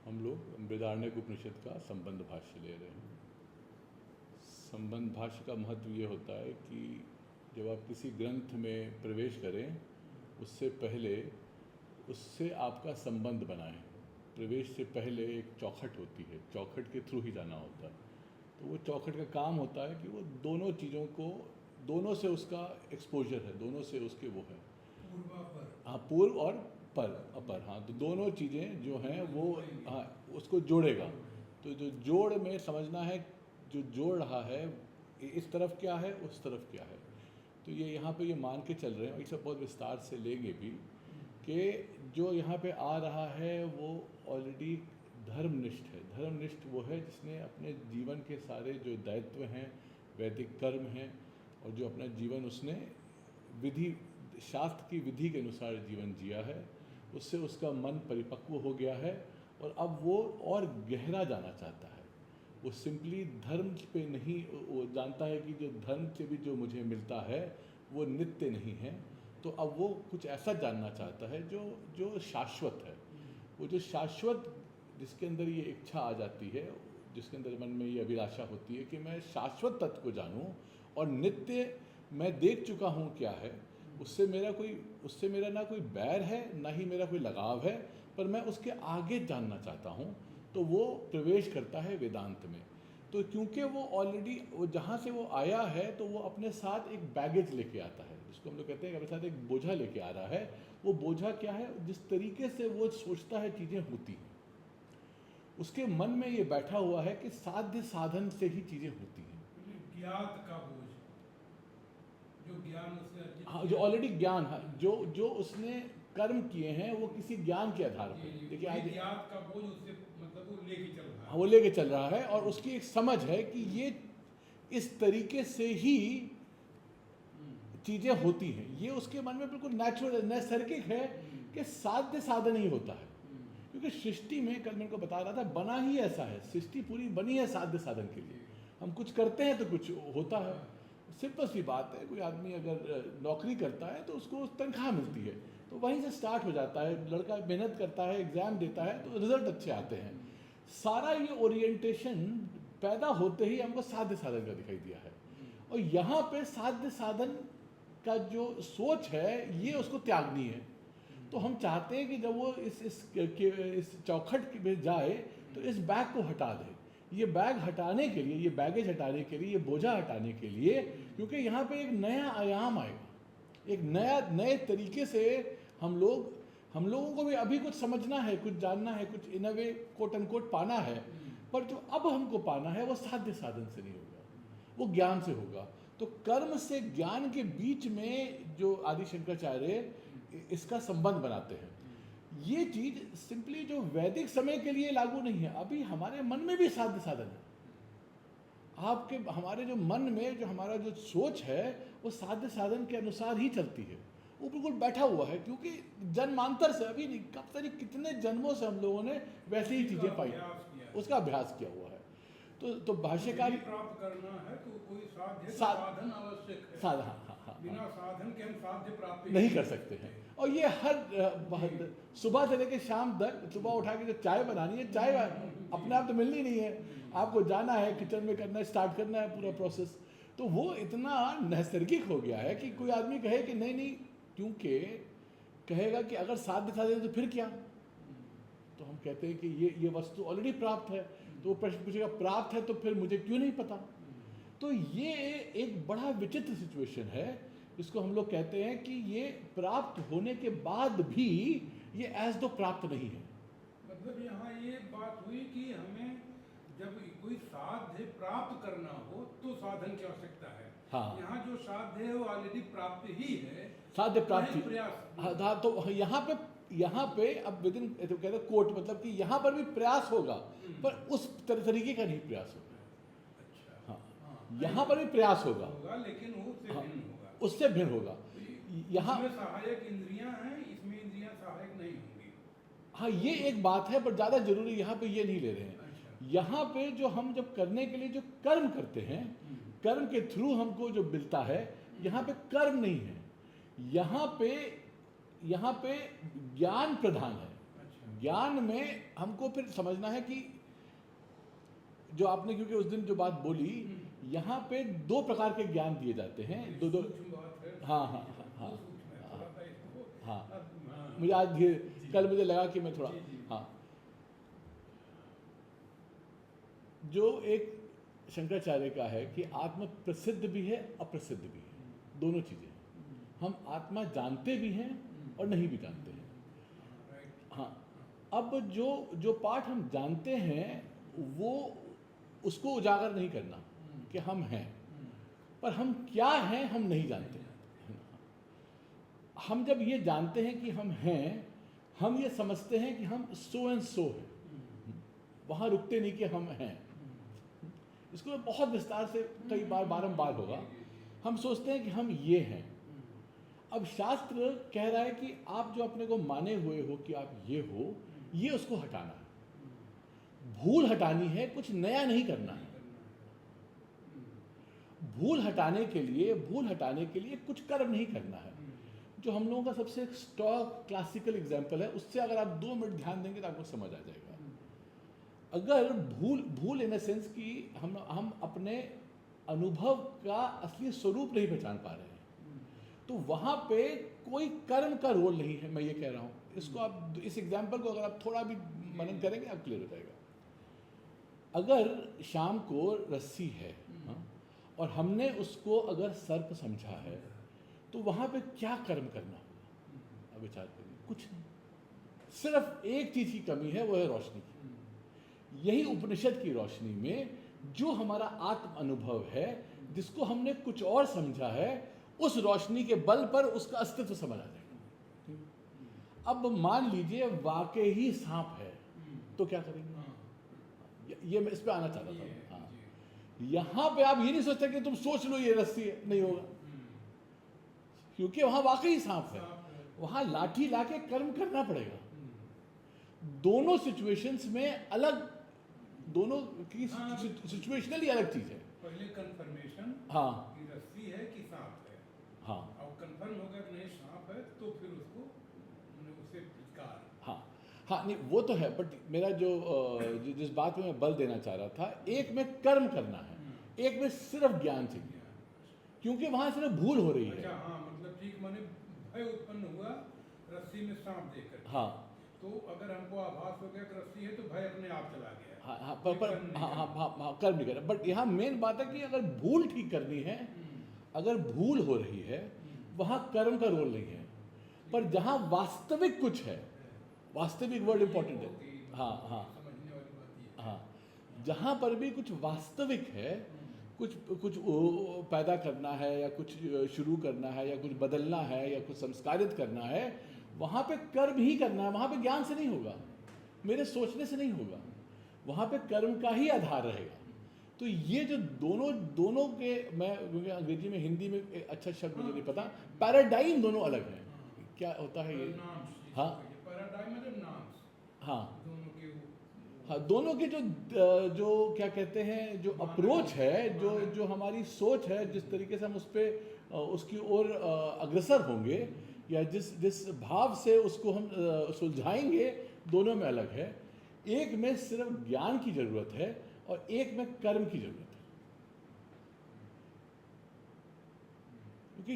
हम लोग बृहदारण्यक उपनिषद का संबंध भाष्य ले रहे हैं। संबंध भाष्य का महत्व ये होता है कि जब आप किसी ग्रंथ में प्रवेश करें उससे पहले उससे आपका संबंध बनाएं। प्रवेश से पहले एक चौखट होती है, चौखट के थ्रू ही जाना होता है। तो वो चौखट का काम होता है कि वो दोनों चीज़ों को, दोनों से उसका एक्सपोजर है, दोनों से उसके वो है, हाँ, पूर्व और पर अपर, हाँ, तो दोनों चीज़ें जो हैं वो, हाँ, उसको जोड़ेगा। तो जो जोड़ में समझना है, जो जोड़ रहा है इस तरफ क्या है, उस तरफ क्या है। तो ये यहाँ पे ये मान के चल रहे हैं, इसे बहुत विस्तार से लेंगे भी, कि जो यहाँ पे आ रहा है वो ऑलरेडी धर्मनिष्ठ है। धर्मनिष्ठ वो है जिसने अपने जीवन के सारे जो दायित्व हैं, वैदिक कर्म हैं, और जो अपना जीवन उसने विधि, शास्त्र की विधि के अनुसार जीवन जिया है, उससे उसका मन परिपक्व हो गया है और अब वो और गहरा जाना चाहता है। वो सिंपली धर्म पे नहीं, वो जानता है कि जो धर्म से भी जो मुझे मिलता है वो नित्य नहीं है। तो अब वो कुछ ऐसा जानना चाहता है जो जो शाश्वत है। वो जो शाश्वत, जिसके अंदर ये इच्छा आ जाती है, जिसके अंदर मन में ये अभिलाषा होती है कि मैं शाश्वत तत्व को जानूं और नित्य मैं देख चुका हूँ क्या है, उससे मेरा ना कोई बैर है, ना ही मेरा कोई लगाव है, पर मैं उसके आगे जानना चाहता हूँ। तो वो प्रवेश करता है वेदांत में। तो क्योंकि वो ऑलरेडी वो जहाँ से वो आया है, तो वो अपने साथ एक बैगेज लेके आता है, जिसको हम लोग कहते हैं कि अपने साथ एक बोझा लेके आ रहा है। वो बोझा क्या है? जिस तरीके से वो सोचता है चीज़ें होती हैं, उसके मन में ये बैठा हुआ है कि साध्य साधन से ही चीज़ें होती हैं। ज्ञात का बोझ, जो ज्ञान उसने, हाँ, जो ऑलरेडी ज्ञान है, जो उसने कर्म किए हैं वो किसी ज्ञान के आधार पर। देखिए आज ज्ञात का बोझ उससे मतलब वो लेके चल रहा है। हाँ, वो लेके चल रहा है और उसकी एक समझ है कि ये इस तरीके से ही चीज़ें होती हैं। ये उसके मन में बिल्कुल नेचुरल, नैसर्गिक है कि साध्य साधन ही होता है। क्योंकि सृष्टि में, कल मैं को बता रहा था, बना ही ऐसा है, सृष्टि पूरी बनी है साध्य साधन के लिए। हम कुछ करते हैं तो कुछ होता है। सिंपल सी बात है, कोई आदमी अगर नौकरी करता है तो उसको तनख्वाह मिलती है, तो वहीं से स्टार्ट हो जाता है। लड़का मेहनत करता है, एग्ज़ाम देता है, तो रिजल्ट अच्छे आते हैं। सारा ये ओरिएंटेशन पैदा होते ही हमको साध्य साधन का दिखाई दिया है। और यहाँ पे साध्य साधन का जो सोच है ये उसको त्यागनी है। तो हम चाहते हैं कि जब वो इस चौखट में जाए तो इस बैग को हटा दे। ये बैग हटाने के लिए, ये बैगेज हटाने के लिए, ये बोझा हटाने के लिए, क्योंकि यहाँ पे एक नया आयाम आएगा, एक नए तरीके से हम लोगों को भी अभी कुछ समझना है, कुछ जानना है, कुछ इन अ वे कोट एंड कोट पाना है। पर जो अब हमको पाना है वो साध्य साधन से नहीं होगा, वो ज्ञान से होगा। तो कर्म से ज्ञान के बीच में जो आदि शंकराचार्य इसका संबंध बनाते हैं, ये चीज सिंपली जो वैदिक समय के लिए लागू नहीं है, अभी हमारे मन में भी साध्य साधन है। आपके हमारे जो मन में जो हमारा जो सोच है वो साध्य साधन के अनुसार ही चलती है। वो बिल्कुल बैठा हुआ है, क्योंकि जन्मांतर से, अभी नहीं, कब तक कितने जन्मों से हम लोगों ने वैसे ही चीजें पाई, उसका अभ्यास किया हुआ है। तो भाष्यकार प्राप्त करना है तो कोई साध्य साधन आवश्यक है। साधन, हाँ, बिना साधन के हम साध्य प्राप्त नहीं कर सकते हैं। और ये हर सुबह से लेकर शाम तक, सुबह उठा के जो चाय बनानी है, चाय अपने आप तो मिलनी नहीं है, आपको जाना है किचन में, करना है, स्टार्ट करना है पूरा प्रोसेस। तो वो इतना नैसर्गिक हो गया है कि कोई आदमी कहे कि नहीं, क्योंकि कहेगा कि अगर साध्य साधन तो फिर क्या। तो हम कहते हैं कि ये वस्तु ऑलरेडी प्राप्त है। तो वो प्रश्न पूछेगा प्राप्त है तो फिर मुझे क्यों नहीं पता। तो ये एक बड़ा विचित्र सिचुएशन है, जिसको हम लोग कहते हैं कि ये प्राप्त होने के बाद भी ये एज दो प्राप्त नहीं है। मतलब यहाँ ये बात हुई कि हमें जब कोई साध्य प्राप्त करना हो तो साधन की आवश्यकता है। हाँ, यहाँ जो साध्य है वो ऑलरेडी प्राप्त ही है, साध्य प्राप्ति। प्रयास। हाँ, तो यहाँ पे अब विद इन, तो कहते हैं कोट, मतलब कि यहाँ पर भी प्रयास होगा, पर उस तरीके का नहीं प्रयास होगा। अच्छा, हाँ, यहाँ पर भी प्रयास होगा, लेकिन वो उससे भिन्न होगा। उससे भिन्न होगा। यहाँ सहायक इंद्रियां हैं, इसमें इंद्रियां सहायक नहीं होंगी। हाँ, ये एक बात है, पर ज़्यादा जरूरी यहाँ पे ये नहीं ले रहे हैं। अच्छा। यहाँ पे जो हम जब करने के लिए जो कर्म करते हैं, कर्म के थ्रू हमको जो मिलता है, यहाँ पे कर्म नहीं है, यहाँ पे ज्ञान प्रधान है। ज्ञान में हमको फिर समझना है कि जो आपने, क्योंकि उस दिन जो बात बोली, यहाँ पे दो प्रकार के ज्ञान दिए जाते हैं, दो। सूक्ष्म बात है। हाँ हाँ हाँ हाँ सूक्ष्म है, थोड़ा सा इसको हाँ, हाँ। मुझे आज कल मुझे लगा कि मैं थोड़ा, जी, जी। हाँ, जो एक शंकराचार्य का है कि आत्मा प्रसिद्ध भी है, अप्रसिद्ध भी है, दोनों चीज़ें। हम आत्मा जानते भी हैं और नहीं भी जानते हैं। हाँ, अब जो जो पाठ हम जानते हैं वो उसको उजागर नहीं करना कि हम हैं, पर हम क्या हैं हम नहीं जानते। हम जब ये जानते हैं कि हम हैं, हम ये समझते हैं कि हम सो एंड सो हैं, वहाँ रुकते नहीं कि हम हैं। इसको बहुत विस्तार से कई बार बारंबार होगा। हम सोचते हैं कि हम ये हैं। अब शास्त्र कह रहा है कि आप जो अपने को माने हुए हो कि आप ये हो, ये उसको हटाना है, भूल हटानी है, कुछ नया नहीं करना है। भूल हटाने के लिए कुछ कर्म नहीं करना है। जो हम लोगों का सबसे स्टॉक क्लासिकल एग्जाम्पल है, उससे अगर आप 2 मिनट ध्यान देंगे तो आपको समझ आ जाएगा। अगर भूल इन द सेंस कि हम अपने अनुभव का असली स्वरूप नहीं पहचान पा रहे हैं, तो वहाँ पे कोई कर्म का रोल नहीं है। मैं ये कह रहा हूँ, इसको आप, इस एग्जाम्पल को अगर आप थोड़ा भी मनन करेंगे आप क्लियर हो जाएगा। अगर शाम को रस्सी है, हाँ, और हमने उसको अगर सर्प समझा है, तो वहाँ पे क्या कर्म करना होगा? अब विचार करिए, कुछ नहीं। सिर्फ एक चीज़ की कमी है, वो है रोशनी की। यही उपनिषद की रोशनी में जो हमारा आत्म अनुभव है, जिसको हमने कुछ और समझा है, उस रोशनी के बल पर उसका अस्तित्व समझ आ जाएगा। अब मान लीजिए वाकई ही सांप है, तो क्या करेंगे? ये मैं इस पे आना चाहता था। हाँ, यहाँ पे आप ये नहीं सोचते कि तुम सोच लो ये रस्सी है, नहीं होगा, क्योंकि वहां वाकई सांप है। वहां लाठी लाके कर्म करना पड़ेगा। दोनों सिचुएशंस में अलग, दोनों की सिचुएशनली अलग चीज है। पहले कंफर्मेशन, हाँ, कि रस्सी है कि सांप है। हाँ, अब कंफर्म हो गया कि नहीं सांप है, तो फिर उसको उसे विकार। हाँ, हाँ, नहीं वो तो है, बट मेरा जो जिस बात में मैं बल देना चाह रहा था, एक में कर्म करना है, एक में सिर्फ ज्ञान चाहिए, क्योंकि वहां सिर्फ भूल हो रही है। अच्छा, हाँ, मतलब ठीक, माने भय उत्पन्न हुआ रस्सी में सांप देखकर। हाँ, तो अगर हमको आभास हो गया कि रस्सी है, तो भय अपने आप चला गया। हाँ, हाँ, हाँ, कर्म नहीं करना। बट यहाँ मेन बात है कि अगर भूल ठीक करनी है, अगर भूल हो रही है, वहाँ कर्म का रोल नहीं है। पर जहाँ वास्तविक कुछ है, वास्तविक वर्ड इंपॉर्टेंट है। हाँ, हाँ, समझने वाली बात ये है। हाँ, जहाँ पर भी कुछ वास्तविक है, कुछ पैदा करना है, या कुछ शुरू करना है, या कुछ बदलना है, या कुछ संस्कारित करना है, वहाँ पे कर्म ही करना है। वहाँ पे ज्ञान से नहीं होगा, मेरे सोचने से नहीं होगा, वहाँ पे कर्म का ही आधार रहेगा। तो ये जो दोनों के, मैं अंग्रेजी में, हिंदी में एक अच्छा शब्द मुझे नहीं पता, पैराडाइम दोनों अलग हैं। क्या होता है ये? हाँ, पैराडाइम मतलब नाम्स। हाँ, दोनों के हाँ, दोनों के जो क्या कहते हैं, जो अप्रोच है, जो हमारी सोच है, जिस तरीके से हम उस पर उसकी ओर अग्रसर होंगे, या जिस भाव से उसको हम सुलझाएंगे, दोनों में अलग है। एक में सिर्फ ज्ञान की जरूरत है और एक में कर्म की जरूरत है। क्योंकि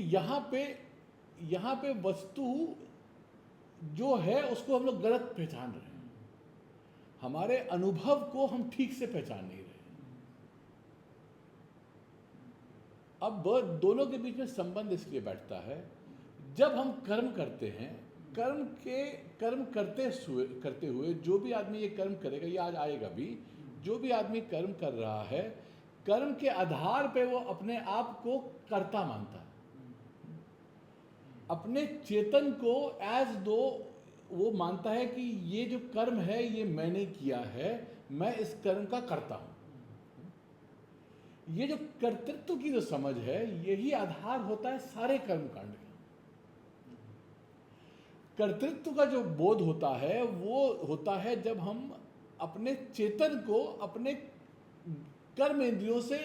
यहाँ पे वस्तु जो है उसको हम लोग गलत पहचान रहे हैं, हमारे अनुभव को हम ठीक से पहचान नहीं रहे। अब दोनों के बीच में संबंध इसलिए बैठता है, जब हम कर्म करते हैं, कर्म करते हुए जो भी आदमी ये कर्म करेगा, ये आज आएगा भी, जो भी आदमी कर्म कर रहा है, कर्म के आधार पे वो अपने आप को कर्ता मानता है, अपने चेतन को एज दो वो मानता है कि ये जो कर्म है ये मैंने किया है, मैं इस कर्म का कर्ता हूं। ये जो कर्तृत्व की जो समझ है, यही आधार होता है सारे कर्म कांड का। कर्तृत्व का जो बोध होता है वो होता है जब हम अपने चेतन को अपने कर्म इंद्रियों से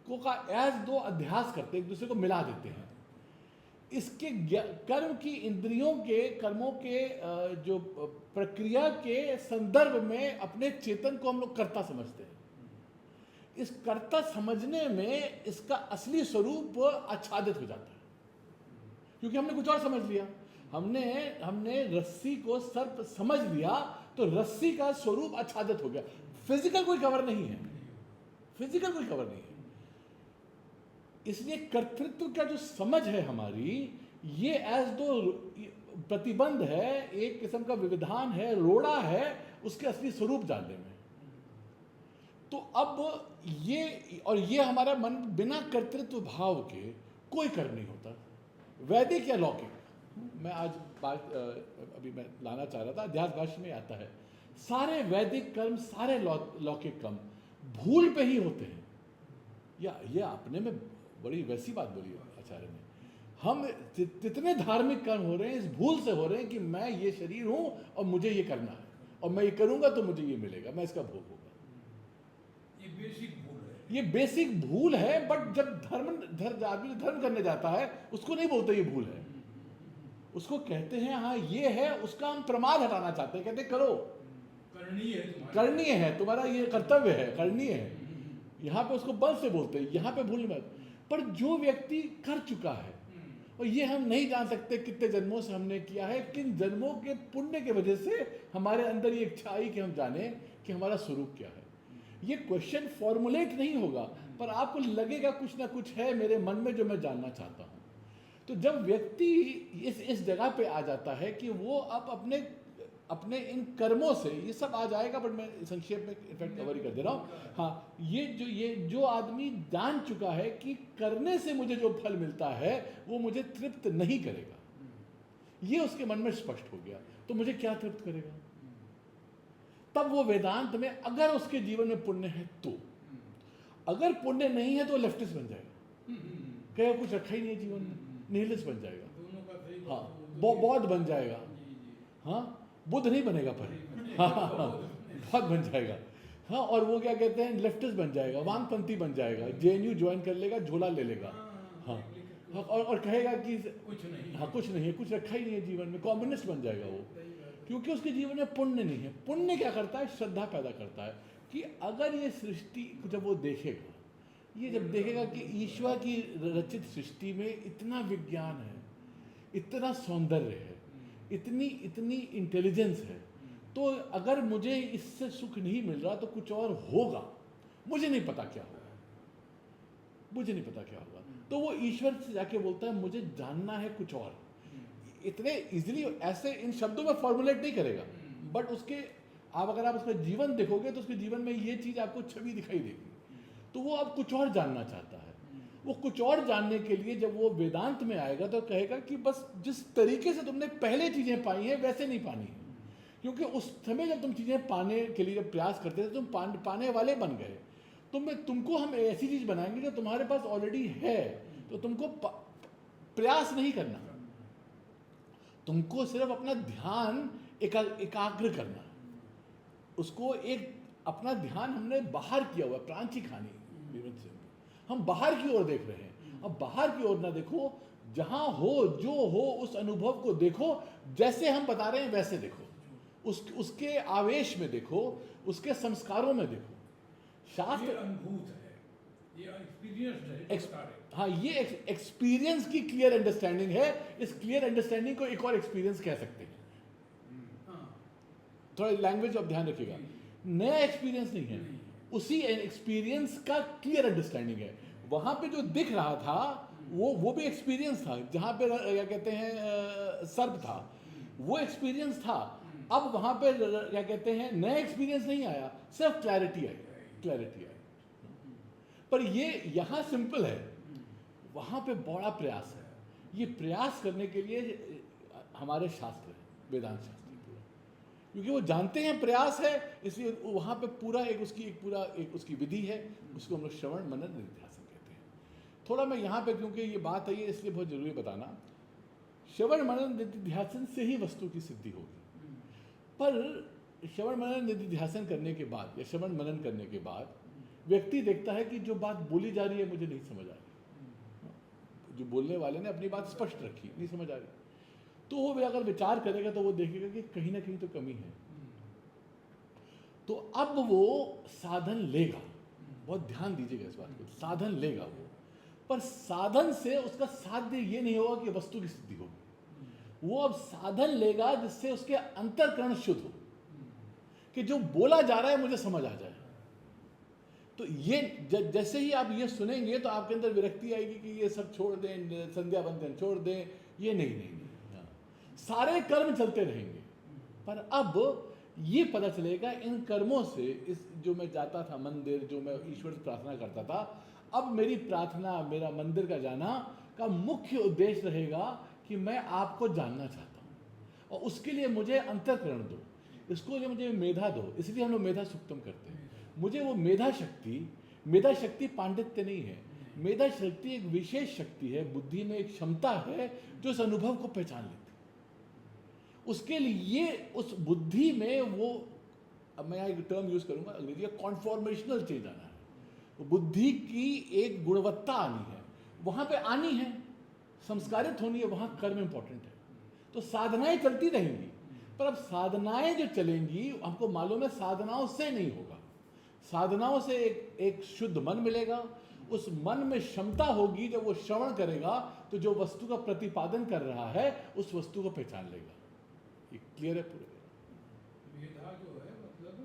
का एज दो अध्यास करते, एक दूसरे को मिला देते हैं। इसके कर्म की इंद्रियों के कर्मों के जो प्रक्रिया के संदर्भ में अपने चेतन को हम लोग कर्ता समझते हैं। इस कर्ता समझने में इसका असली स्वरूप आच्छादित हो जाता है, क्योंकि हमने कुछ और समझ लिया। हमने रस्सी को सर्प समझ लिया तो रस्सी का स्वरूप आच्छादित हो गया। फिजिकल कोई कवर नहीं है, फिजिकल कोई कवर नहीं है। इसलिए कर्तृत्व का जो समझ है हमारी, ये एज दो प्रतिबंध है, एक किस्म का विविधान है, रोड़ा है उसके असली स्वरूप जानने में। तो अब ये हमारा मन बिना कर्तृत्व भाव के कोई कर्म नहीं होता, वैदिक या लौकिक। मैं आज बात अभी मैं लाना चाह रहा था, अध्यास भाष्य में आता है सारे वैदिक कर्म, सारे लौकिक कर्म भूल पे ही होते हैं। या ये अपने में बड़ी वैसी बात बोली आचार्य ने, हम कितने धार्मिक कर्म हो रहे हैं इस भूल से हो रहे हैं कि मैं ये शरीर हूं और मुझे ये करना है, और मैं ये करूंगा तो मुझे ये मिलेगा, मैं इसका भोग होगा। ये बेसिक भूल है, ये बेसिक भूल है। बट जब आदमी धर्म करने जाता है उसको नहीं बोलते ये भूल है, उसको कहते हैं हाँ ये है, उसका हम प्रमाद हटाना चाहते हैं, कहते करो, करनीय है, तुम्हारा ये कर्तव्य है, करनीय है। यहाँ पे उसको बल से बोलते हैं, यहाँ पे भूल मत। पर जो व्यक्ति कर चुका है, और ये हम नहीं जान सकते कितने जन्मों से हमने किया है, किन जन्मों के पुण्य के वजह से हमारे अंदर ये इच्छा आई कि हम जाने कि हमारा स्वरूप क्या है। ये क्वेश्चन फॉर्मुलेट नहीं होगा, पर आपको लगेगा कुछ ना कुछ है मेरे मन में जो मैं जानना चाहता हूँ। तो जब व्यक्ति इस जगह पे आ जाता है कि वो अब अपने इन कर्मों से, ये सब आ जाएगा बट मैं संक्षेप में इनफैक्ट कवर ही कर दे रहा हूँ। हाँ, ये जो आदमी जान चुका है कि करने से मुझे जो फल मिलता है वो मुझे तृप्त नहीं करेगा, ये उसके मन में स्पष्ट हो गया, तो मुझे क्या तृप्त करेगा। तब वो वेदांत में, अगर उसके जीवन में पुण्य है तो, अगर पुण्य नहीं है तो लेफ्टिस्ट बन जाएगा, कहेगा कुछ रखा ही नहीं है जीवन में, निहिलिस्ट बन जाएगा, हाँ बौद्ध बन जाएगा, हाँ बुद्ध नहीं बनेगा पर हाँ बहुत बन जाएगा, हाँ। और वो क्या कहते हैं, लेफ्टिस्ट बन जाएगा, वामपंथी बन जाएगा, जेएनयू ज्वाइन कर लेगा, झोला ले लेगा, हाँ और कहेगा कि कुछ नहीं, हाँ कुछ नहीं है, कुछ रखा ही नहीं है जीवन में, कम्युनिस्ट बन जाएगा वो, क्योंकि उसके जीवन में पुण्य नहीं है। पुण्य क्या करता है, श्रद्धा पैदा करता है कि अगर ये सृष्टि जब वो देखेगा, ये जब देखेगा कि ईश्वर की रचित सृष्टि में इतना विज्ञान है, इतना सौंदर्य है, इतनी इंटेलिजेंस है, तो अगर मुझे इससे सुख नहीं मिल रहा तो कुछ और होगा, मुझे नहीं पता क्या होगा, मुझे नहीं पता क्या होगा। तो वो ईश्वर से जाके बोलता है मुझे जानना है कुछ और। इतने इजीली ऐसे इन शब्दों में फॉर्मुलेट नहीं करेगा, बट उसके अगर आप उसका जीवन देखोगे तो उसके जीवन में ये चीज आपको छवि दिखाई देगी। तो वो अब कुछ और जानना चाहता है। वो कुछ और जानने के लिए जब वो वेदांत में आएगा तो कहेगा कि बस जिस तरीके से तुमने पहले चीजें पाई हैं वैसे नहीं पानी है, क्योंकि उस समय जब तुम चीजें पाने के लिए जब प्रयास करते थे तुम पाने वाले बन गए। तुमको हम ऐसी चीज बनाएंगे जो तुम्हारे पास ऑलरेडी है, तो तुमको प्रयास नहीं करना, तुमको सिर्फ अपना ध्यान एकाग्र करना। उसको एक अपना ध्यान हमने बाहर किया हुआ, प्रांची खानी, हम बाहर की ओर देख रहे हैं। अब बाहर की ओर ना देखो, जहां हो जो हो उस अनुभव को देखो, जैसे हम बता रहे हैं वैसे देखो, उसके आवेश में देखो, उसके संस्कारों में देखो। शास्त्र ये अनुभूत है, ये एक्सपीरियंस्ड है, बता रहे हैं। हाँ, ये एक्सपीरियंस की क्लियर अंडरस्टैंडिंग है। इस क्लियर अंडरस्टैंडिंग को एक और एक्सपीरियंस कह सकते हैं। थोड़ा लैंग्वेज आप ध्यान रखिएगा, नया एक्सपीरियंस नहीं है, उसी एक्सपीरियंस का क्लियर अंडरस्टैंडिंग है। वहां पे जो दिख रहा था वो भी एक्सपीरियंस था, जहां पे क्या कहते हैं सर्प था, वो एक्सपीरियंस था। अब वहां पे क्या कहते हैं नया एक्सपीरियंस नहीं आया, सिर्फ क्लैरिटी आई। पर ये यहाँ सिंपल है, वहां पे बड़ा प्रयास है। ये प्रयास करने के लिए हमारे शास्त्र है, वेदांत शास्त्र, क्योंकि वो जानते हैं प्रयास है, इसलिए वहाँ पे पूरा एक उसकी विधि है। उसको हम लोग श्रवण मनन निधिध्यासन कहते हैं। थोड़ा मैं यहाँ पे, क्योंकि ये बात है, ये इसलिए बहुत जरूरी बताना, श्रवण मनन निधिध्यासन से ही वस्तु की सिद्धि होगी। पर श्रवण मनन निधिध्यासन करने के बाद या श्रवण मनन करने के बाद व्यक्ति देखता है कि जो बात बोली जा रही है मुझे नहीं समझ आ रही, जो बोलने वाले ने अपनी बात स्पष्ट रखी, नहीं समझ आ रही, तो वो अगर विचार करेगा तो वो देखेगा कि कहीं ना कहीं तो कमी है, तो अब वो साधन लेगा। बहुत ध्यान दीजिएगा इस बात को, साधन लेगा वो, पर साधन से उसका साध्य ये नहीं होगा कि वस्तु की सिद्धि होगी। वो अब साधन लेगा जिससे उसके अंतःकरण शुद्ध हो, कि जो बोला जा रहा है मुझे समझ आ जाए। तो ये जैसे ही आप ये सुनेंगे तो आपके अंदर विरक्ति आएगी कि ये सब छोड़ दें, संध्या बंधन छोड़ दें, ये नहीं। हाँ, सारे कर्म चलते रहेंगे, पर अब ये पता चलेगा इन कर्मों से, इस जो मैं जाता था मंदिर, जो मैं ईश्वर से प्रार्थना करता था, अब मेरी प्रार्थना, मेरा मंदिर का जाना का मुख्य उद्देश्य रहेगा कि मैं आपको जानना चाहता हूँ, और उसके लिए मुझे अंतःकरण दो, इसको लिए मुझे मेधा दो। इसलिए हम लोग मेधा सुक्तम करते हैं। मुझे वो मेधा शक्ति पांडित्य नहीं है, मेधा शक्ति एक विशेष शक्ति है, बुद्धि में एक क्षमता है जो इस अनुभव को पहचान लेती है। उसके लिए उस बुद्धि में वो, अब मैं एक टर्म यूज करूंगा अंग्रेजी, कॉन्फॉर्मेशनल चेंज आना है। वो बुद्धि की एक गुणवत्ता आनी है, वहां पे आनी है, संस्कारित होनी है, वहां कर्म इंपॉर्टेंट है। तो साधनाएं चलती रहेंगी, पर अब साधनाएं जो चलेंगी, हमको मालूम है साधनाओं से नहीं होगा। साधनाओं से एक शुद्ध मन मिलेगा, उस मन में क्षमता होगी, जब वो श्रवण करेगा तो जो वस्तु का प्रतिपादन कर रहा है उस वस्तु को पहचान लेगा। ये क्लियर है पूरे? मेधा जो है मतलब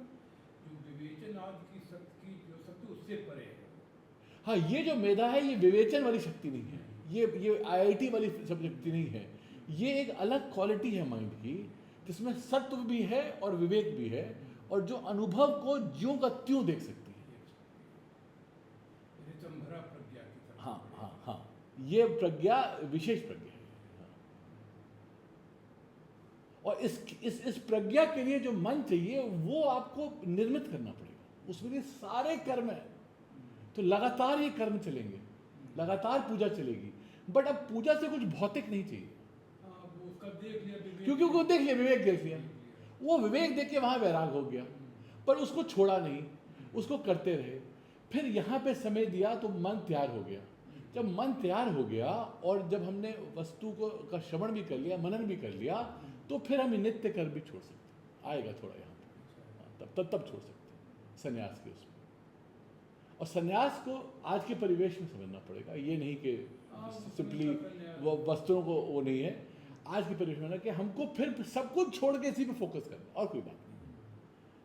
जो विवेचन आदि की शक्ति, जो शक्ति उससे परे है। हाँ, ये जो मेधा है ये विवेचन वाली शक्ति नहीं है, ये IIT वाली शक्ति नहीं है, ये एक अलग क्वालिटी है माइंड की, जिसमें सत्व भी है और विवेक भी है, और जो अनुभव को ज्यों का त्यों देख सकती है। ऋतंभरा प्रज्ञा की तरह। हाँ, ये प्रज्ञा विशेष प्रज्ञा है। हाँ। और इस प्रज्ञा के लिए जो मन चाहिए वो आपको निर्मित करना पड़ेगा, उसके लिए सारे कर्म है। तो लगातार ये कर्म चलेंगे, लगातार पूजा चलेगी, बट अब पूजा से कुछ भौतिक नहीं चाहिए, वो उसका देख लिया विवेक, क्योंकि वो देख लिया, विवेक देख लिया, वो विवेक देख के वहां वैराग हो गया, पर उसको छोड़ा नहीं, उसको करते रहे। फिर यहाँ पे समय दिया तो मन तैयार हो गया। जब मन तैयार हो गया और जब हमने वस्तु को का श्रवण भी कर लिया, मनन भी कर लिया, तो फिर हम नित्य कर्म भी छोड़ सकते, आएगा थोड़ा यहाँ पे, तब छोड़ सकते संन्यास के उसमें। और संन्यास को आज के परिवेश में समझना पड़ेगा, ये नहीं कि सिंपली वो वस्तुओं को वो नहीं है। आज के परिवेश में ना कि हमको फिर सब कुछ छोड़ के इसी पे फोकस करना, और कोई बात नहीं,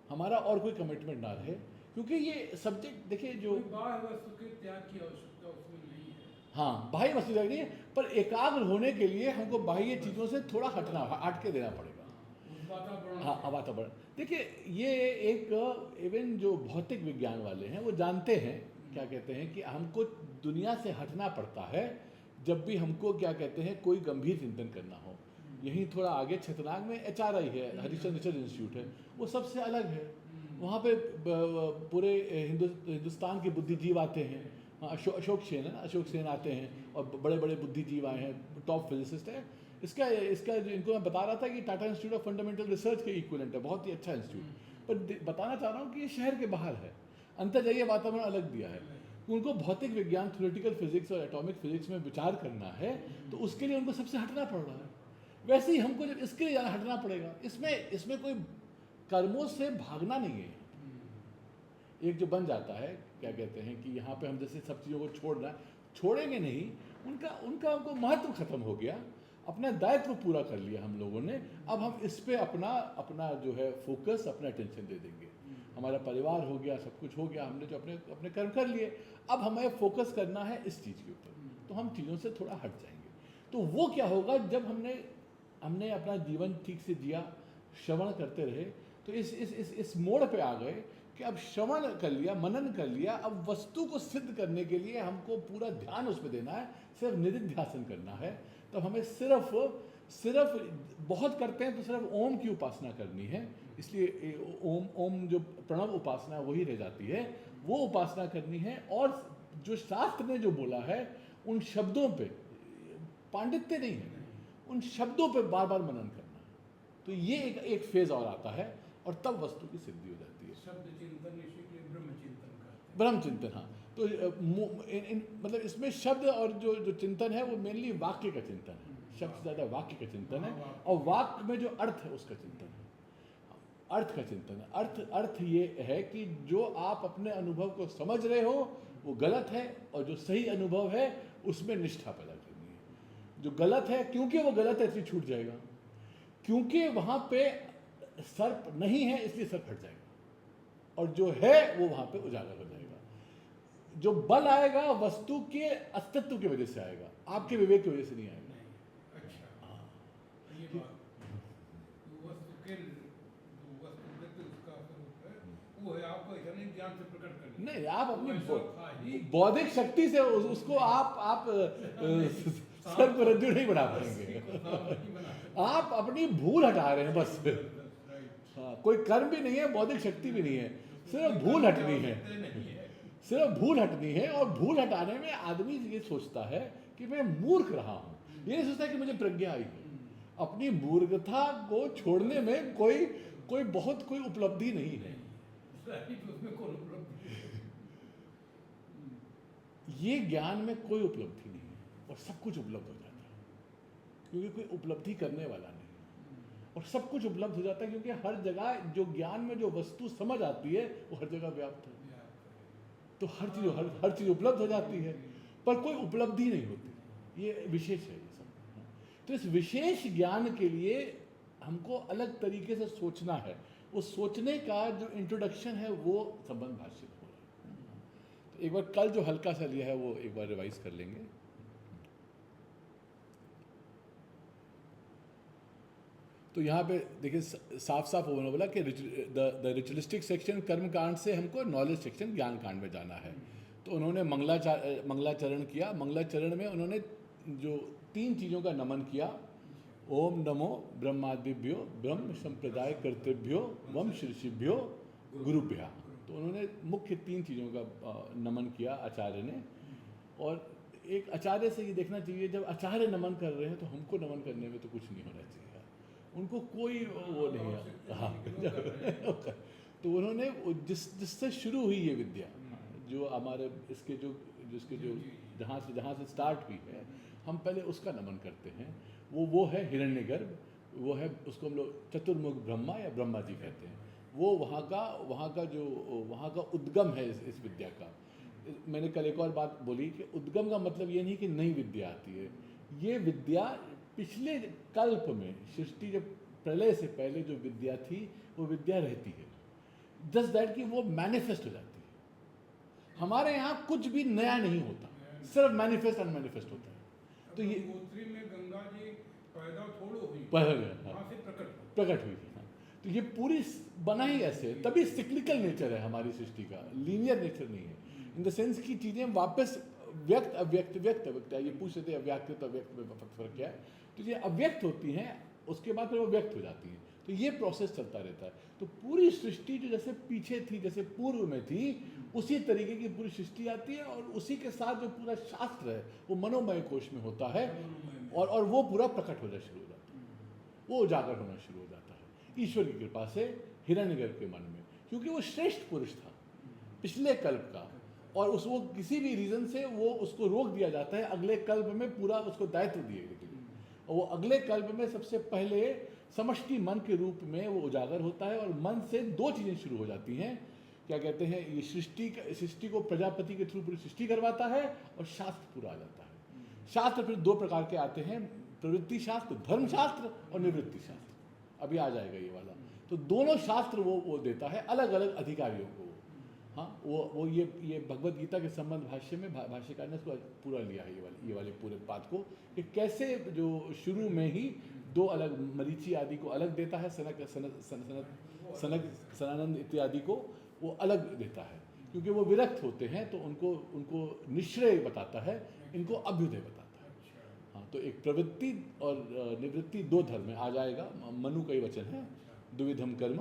हमारा और कोई कमिटमेंट ना रहे, क्योंकि ये सब्जेक्ट देखिए जो बाह्य वस्तु के त्याग की आवश्यकता उसमें नहीं है। हाँ, बाह्य वस्तु त्याग नहीं है, पर एकाग्र होने के लिए हमको बाह्य चीज़ों से थोड़ा हट के देना पड़ेगा। हाँ, वातावरण देखिए, ये एक इवन जो भौतिक विज्ञान वाले हैं वो जानते हैं, क्या कहते हैं कि हमको दुनिया से हटना पड़ता है जब भी हमको क्या कहते हैं कोई गंभीर चिंतन करना हो। यहीं थोड़ा आगे छतनाग में HRI है, हरिश्चंद्र रिसर्च इंस्टीट्यूट है, वो सबसे अलग है। वहाँ पे पूरे हिंदुस्तान के बुद्धिजीव आते हैं। अशोक सेन है ना, अशोक सेन आते हैं और बड़े बड़े बुद्धिजीव आए हैं, टॉप फिजिसिस्ट है। इसका इनको मैं बता रहा था कि Tata institute of fundamental research के इक्विवेलेंट है, बहुत ही अच्छा इंस्टीट्यूट। पर बताना चाह रहा हूँ कि ये शहर के बाहर है, अंतर जाइए वातावरण अलग दिया है। उनको भौतिक विज्ञान, थ्योरेटिकल फिजिक्स और एटॉमिक फिजिक्स में विचार करना है, तो उसके लिए उनको सबसे हटना पड़ रहा है। वैसे ही हमको जब इसके लिए हटना पड़ेगा, इसमें कोई कर्मों से भागना नहीं है। एक जो बन जाता है, क्या कहते हैं कि यहाँ पे हम जैसे सब चीज़ों को छोड़ेंगे नहीं, उनका हमको महत्व खत्म हो गया, अपना दायित्व पूरा कर लिया हम लोगों ने। अब हम इस पे अपना जो है फोकस, अपना अटेंशन दे देंगे। हमारा परिवार हो गया, सब कुछ हो गया, हमने जो अपने कर्म कर लिए, अब हमें फोकस करना है इस चीज़ के ऊपर, तो हम चीज़ों से थोड़ा हट जाएंगे। तो वो क्या होगा, जब हमने अपना जीवन ठीक से जिया, श्रवण करते रहे, तो इस मोड़ पे आ गए कि अब श्रवण कर लिया, मनन कर लिया, अब वस्तु को सिद्ध करने के लिए हमको पूरा ध्यान उसमें देना है, सिर्फ निधिध्यासन करना है। तो हमें सिर्फ बहुत करते हैं तो सिर्फ ओम की उपासना करनी है, इसलिए ओम जो प्रणव उपासना वही रह जाती है, वो उपासना करनी है। और जो शास्त्र ने जो बोला है उन शब्दों पे पांडित्य नहीं है, उन शब्दों पे बार बार मनन करना है। तो ये एक फेज और आता है और तब वस्तु की सिद्धि हो जाती है। शब्द चिंतन, ब्रह्म चिंतन। ब्रह्म चिंतन, हाँ, तो मतलब इसमें शब्द और जो चिंतन है वो मेनली वाक्य का चिंतन है, शब्द से ज़्यादा वाक्य का चिंतन है, और वाक्य में जो अर्थ है उसका चिंतन है, अर्थ का चिंतन है। अर्थ ये है कि जो आप अपने अनुभव को समझ रहे हो वो गलत है, और जो सही अनुभव है उसमें निष्ठा पैदा करनी है। जो गलत है, क्योंकि वो गलत है इसलिए छूट जाएगा, क्योंकि वहाँ पे सर्प नहीं है इसलिए सर्प हट जाएगा, और जो है वो वहाँ पे उजागर हो जाएगा। जो बल आएगा वस्तु के अस्तित्व की वजह से आएगा, आपके विवेक की वजह से नहीं आएगा। अच्छा, ये बात वस्तु के जो वस्तुगत उसका स्वरूप है वो है आपको ऐसा नहीं ज्ञान से प्रकट करना। नहीं, आप अपनी वैसा था ही। बौद्धिक शक्ति से उसको आप सर्प रज्जु नहीं बना पाएंगे। आप अपनी भूल हटा रहे हैं बस। हाँ, कोई कर्म भी नहीं है, बौद्धिक शक्ति भी नहीं है, सिर्फ भूल हटनी है, सिर्फ भूल हटनी है। और भूल हटाने में आदमी ये सोचता है कि मैं मूर्ख रहा हूँ, ये नहीं सोचता कि मुझे प्रज्ञा आई है। अपनी मूर्खता को छोड़ने में कोई बहुत कोई उपलब्धि नहीं है। ये ज्ञान में कोई उपलब्धि नहीं है, और सब कुछ उपलब्ध हो जाता है, क्योंकि कोई उपलब्धि करने वाला नहीं है, और सब कुछ उपलब्ध हो जाता है क्योंकि हर जगह जो ज्ञान में जो वस्तु समझ आती है वो हर जगह व्याप्त है। तो हर चीज उपलब्ध हो जाती है, पर कोई उपलब्धि नहीं होती। ये विशेष है ये सब। तो इस विशेष ज्ञान के लिए हमको अलग तरीके से सोचना है। उस सोचने का जो इंट्रोडक्शन है वो संबंध भाष्य में हो रहा है। तो एक बार कल जो हल्का सा लिया है वो एक बार रिवाइज कर लेंगे। तो यहाँ पे देखिए साफ साफ उन्होंने बोला कि द रिचुअलिस्टिक सेक्शन कर्म कांड से हमको नॉलेज सेक्शन ज्ञान कांड में जाना है। तो उन्होंने मंगलाचरण किया। मंगलाचरण में उन्होंने जो 3 चीज़ों का नमन किया, ओम नमो ब्रह्मादिभ्यो ब्रह्म संप्रदाय कर्तृभ्यो वम ऋषिभ्यो गुरुभ्या। तो उन्होंने मुख्य 3 चीज़ों का नमन किया आचार्य ने। और एक आचार्य से ये देखना चाहिए, जब आचार्य नमन कर रहे हैं तो हमको नमन करने में तो कुछ नहीं होना चाहिए, उनको कोई वो नहीं है। हाँ तो उन्होंने जिससे शुरू हुई ये विद्या, जो हमारे इसके जिसके जो जहाँ से स्टार्ट हुई है, हम पहले उसका नमन करते हैं। वो है हिरण्यगर्भ, वो है उसको हम लोग चतुर्मुख ब्रह्मा या ब्रह्मा जी कहते हैं। वो वहाँ का उद्गम है इस विद्या का। मैंने कल एक और बात बोली कि उद्गम का मतलब ये नहीं कि नई विद्या आती है। ये विद्या पिछले कल्प में, सृष्टि जब प्रलय से पहले जो विद्या थी वो विद्या रहती है, जस्ट दैट कि वो मैनिफेस्ट हो जाती है। हमारे यहाँ कुछ भी नया नहीं होता, सिर्फ मैनिफेस्ट अनमैनिफेस्ट होता है। तो ये गंगोत्री में गंगा जी पैदा थोड़ी हुई, वहाँ से प्रकट हुई थी। हाँ, तो ये पूरी बना ही ऐसे, तभी सिक्लिकल नेचर है हमारी सृष्टि का, लीनियर नेचर नहीं है। इन द सेंस की चीज़ें वापस व्यक्त अव्यक्त व्यक्त अव्यक्त है। ये पूछ रहे थे अव्यक्त अव्यक्त में फर्क क्या है। तो ये अव्यक्त होती हैं, उसके बाद फिर वो व्यक्त हो जाती हैं। तो ये प्रोसेस चलता रहता है। तो पूरी सृष्टि जो जैसे पीछे थी, जैसे पूर्व में थी, उसी तरीके की पूरी सृष्टि आती है। और उसी के साथ जो पूरा शास्त्र है वो मनोमय कोश में होता है, और वो पूरा प्रकट होना शुरू हो जाता है, वो उजागर होना शुरू हो जाता है ईश्वर की कृपा से हिरण्यगर्भ के मन में, क्योंकि वो श्रेष्ठ पुरुष था पिछले कल्प का। और वो किसी भी रीज़न से वो उसको रोक दिया जाता है, अगले कल्प में पूरा उसको दायित्व दिए गए। और वो अगले कल्प में सबसे पहले समष्टि मन के रूप में वो उजागर होता है। और मन से 2 चीज़ें शुरू हो जाती हैं। क्या कहते हैं, ये सृष्टि को प्रजापति के थ्रू पूरी सृष्टि करवाता है, और शास्त्र पूरा आ जाता है। शास्त्र फिर 2 प्रकार के आते हैं, प्रवृत्ति शास्त्र, धर्म शास्त्र और निवृत्ति शास्त्र। अभी आ जाएगा ये वाला। तो दोनों शास्त्र वो देता है अलग अलग अधिकारियों को। हाँ, वो ये भगवत गीता के संबंध भाष्य में भाष्यकार ने इसको पूरा लिया है, ये वाले पूरे बात को, कि कैसे जो शुरू में ही 2 अलग मरीचि आदि को अलग देता है, सनक इत्यादि को वो अलग देता है, क्योंकि वो विरक्त होते हैं। तो उनको निश्रय बताता है, इनको अभ्युदय बताता है। हाँ, तो एक प्रवृत्ति और निवृत्ति 2 धर्म में आ जाएगा। मनु का ही वचन है, द्विविधम कर्म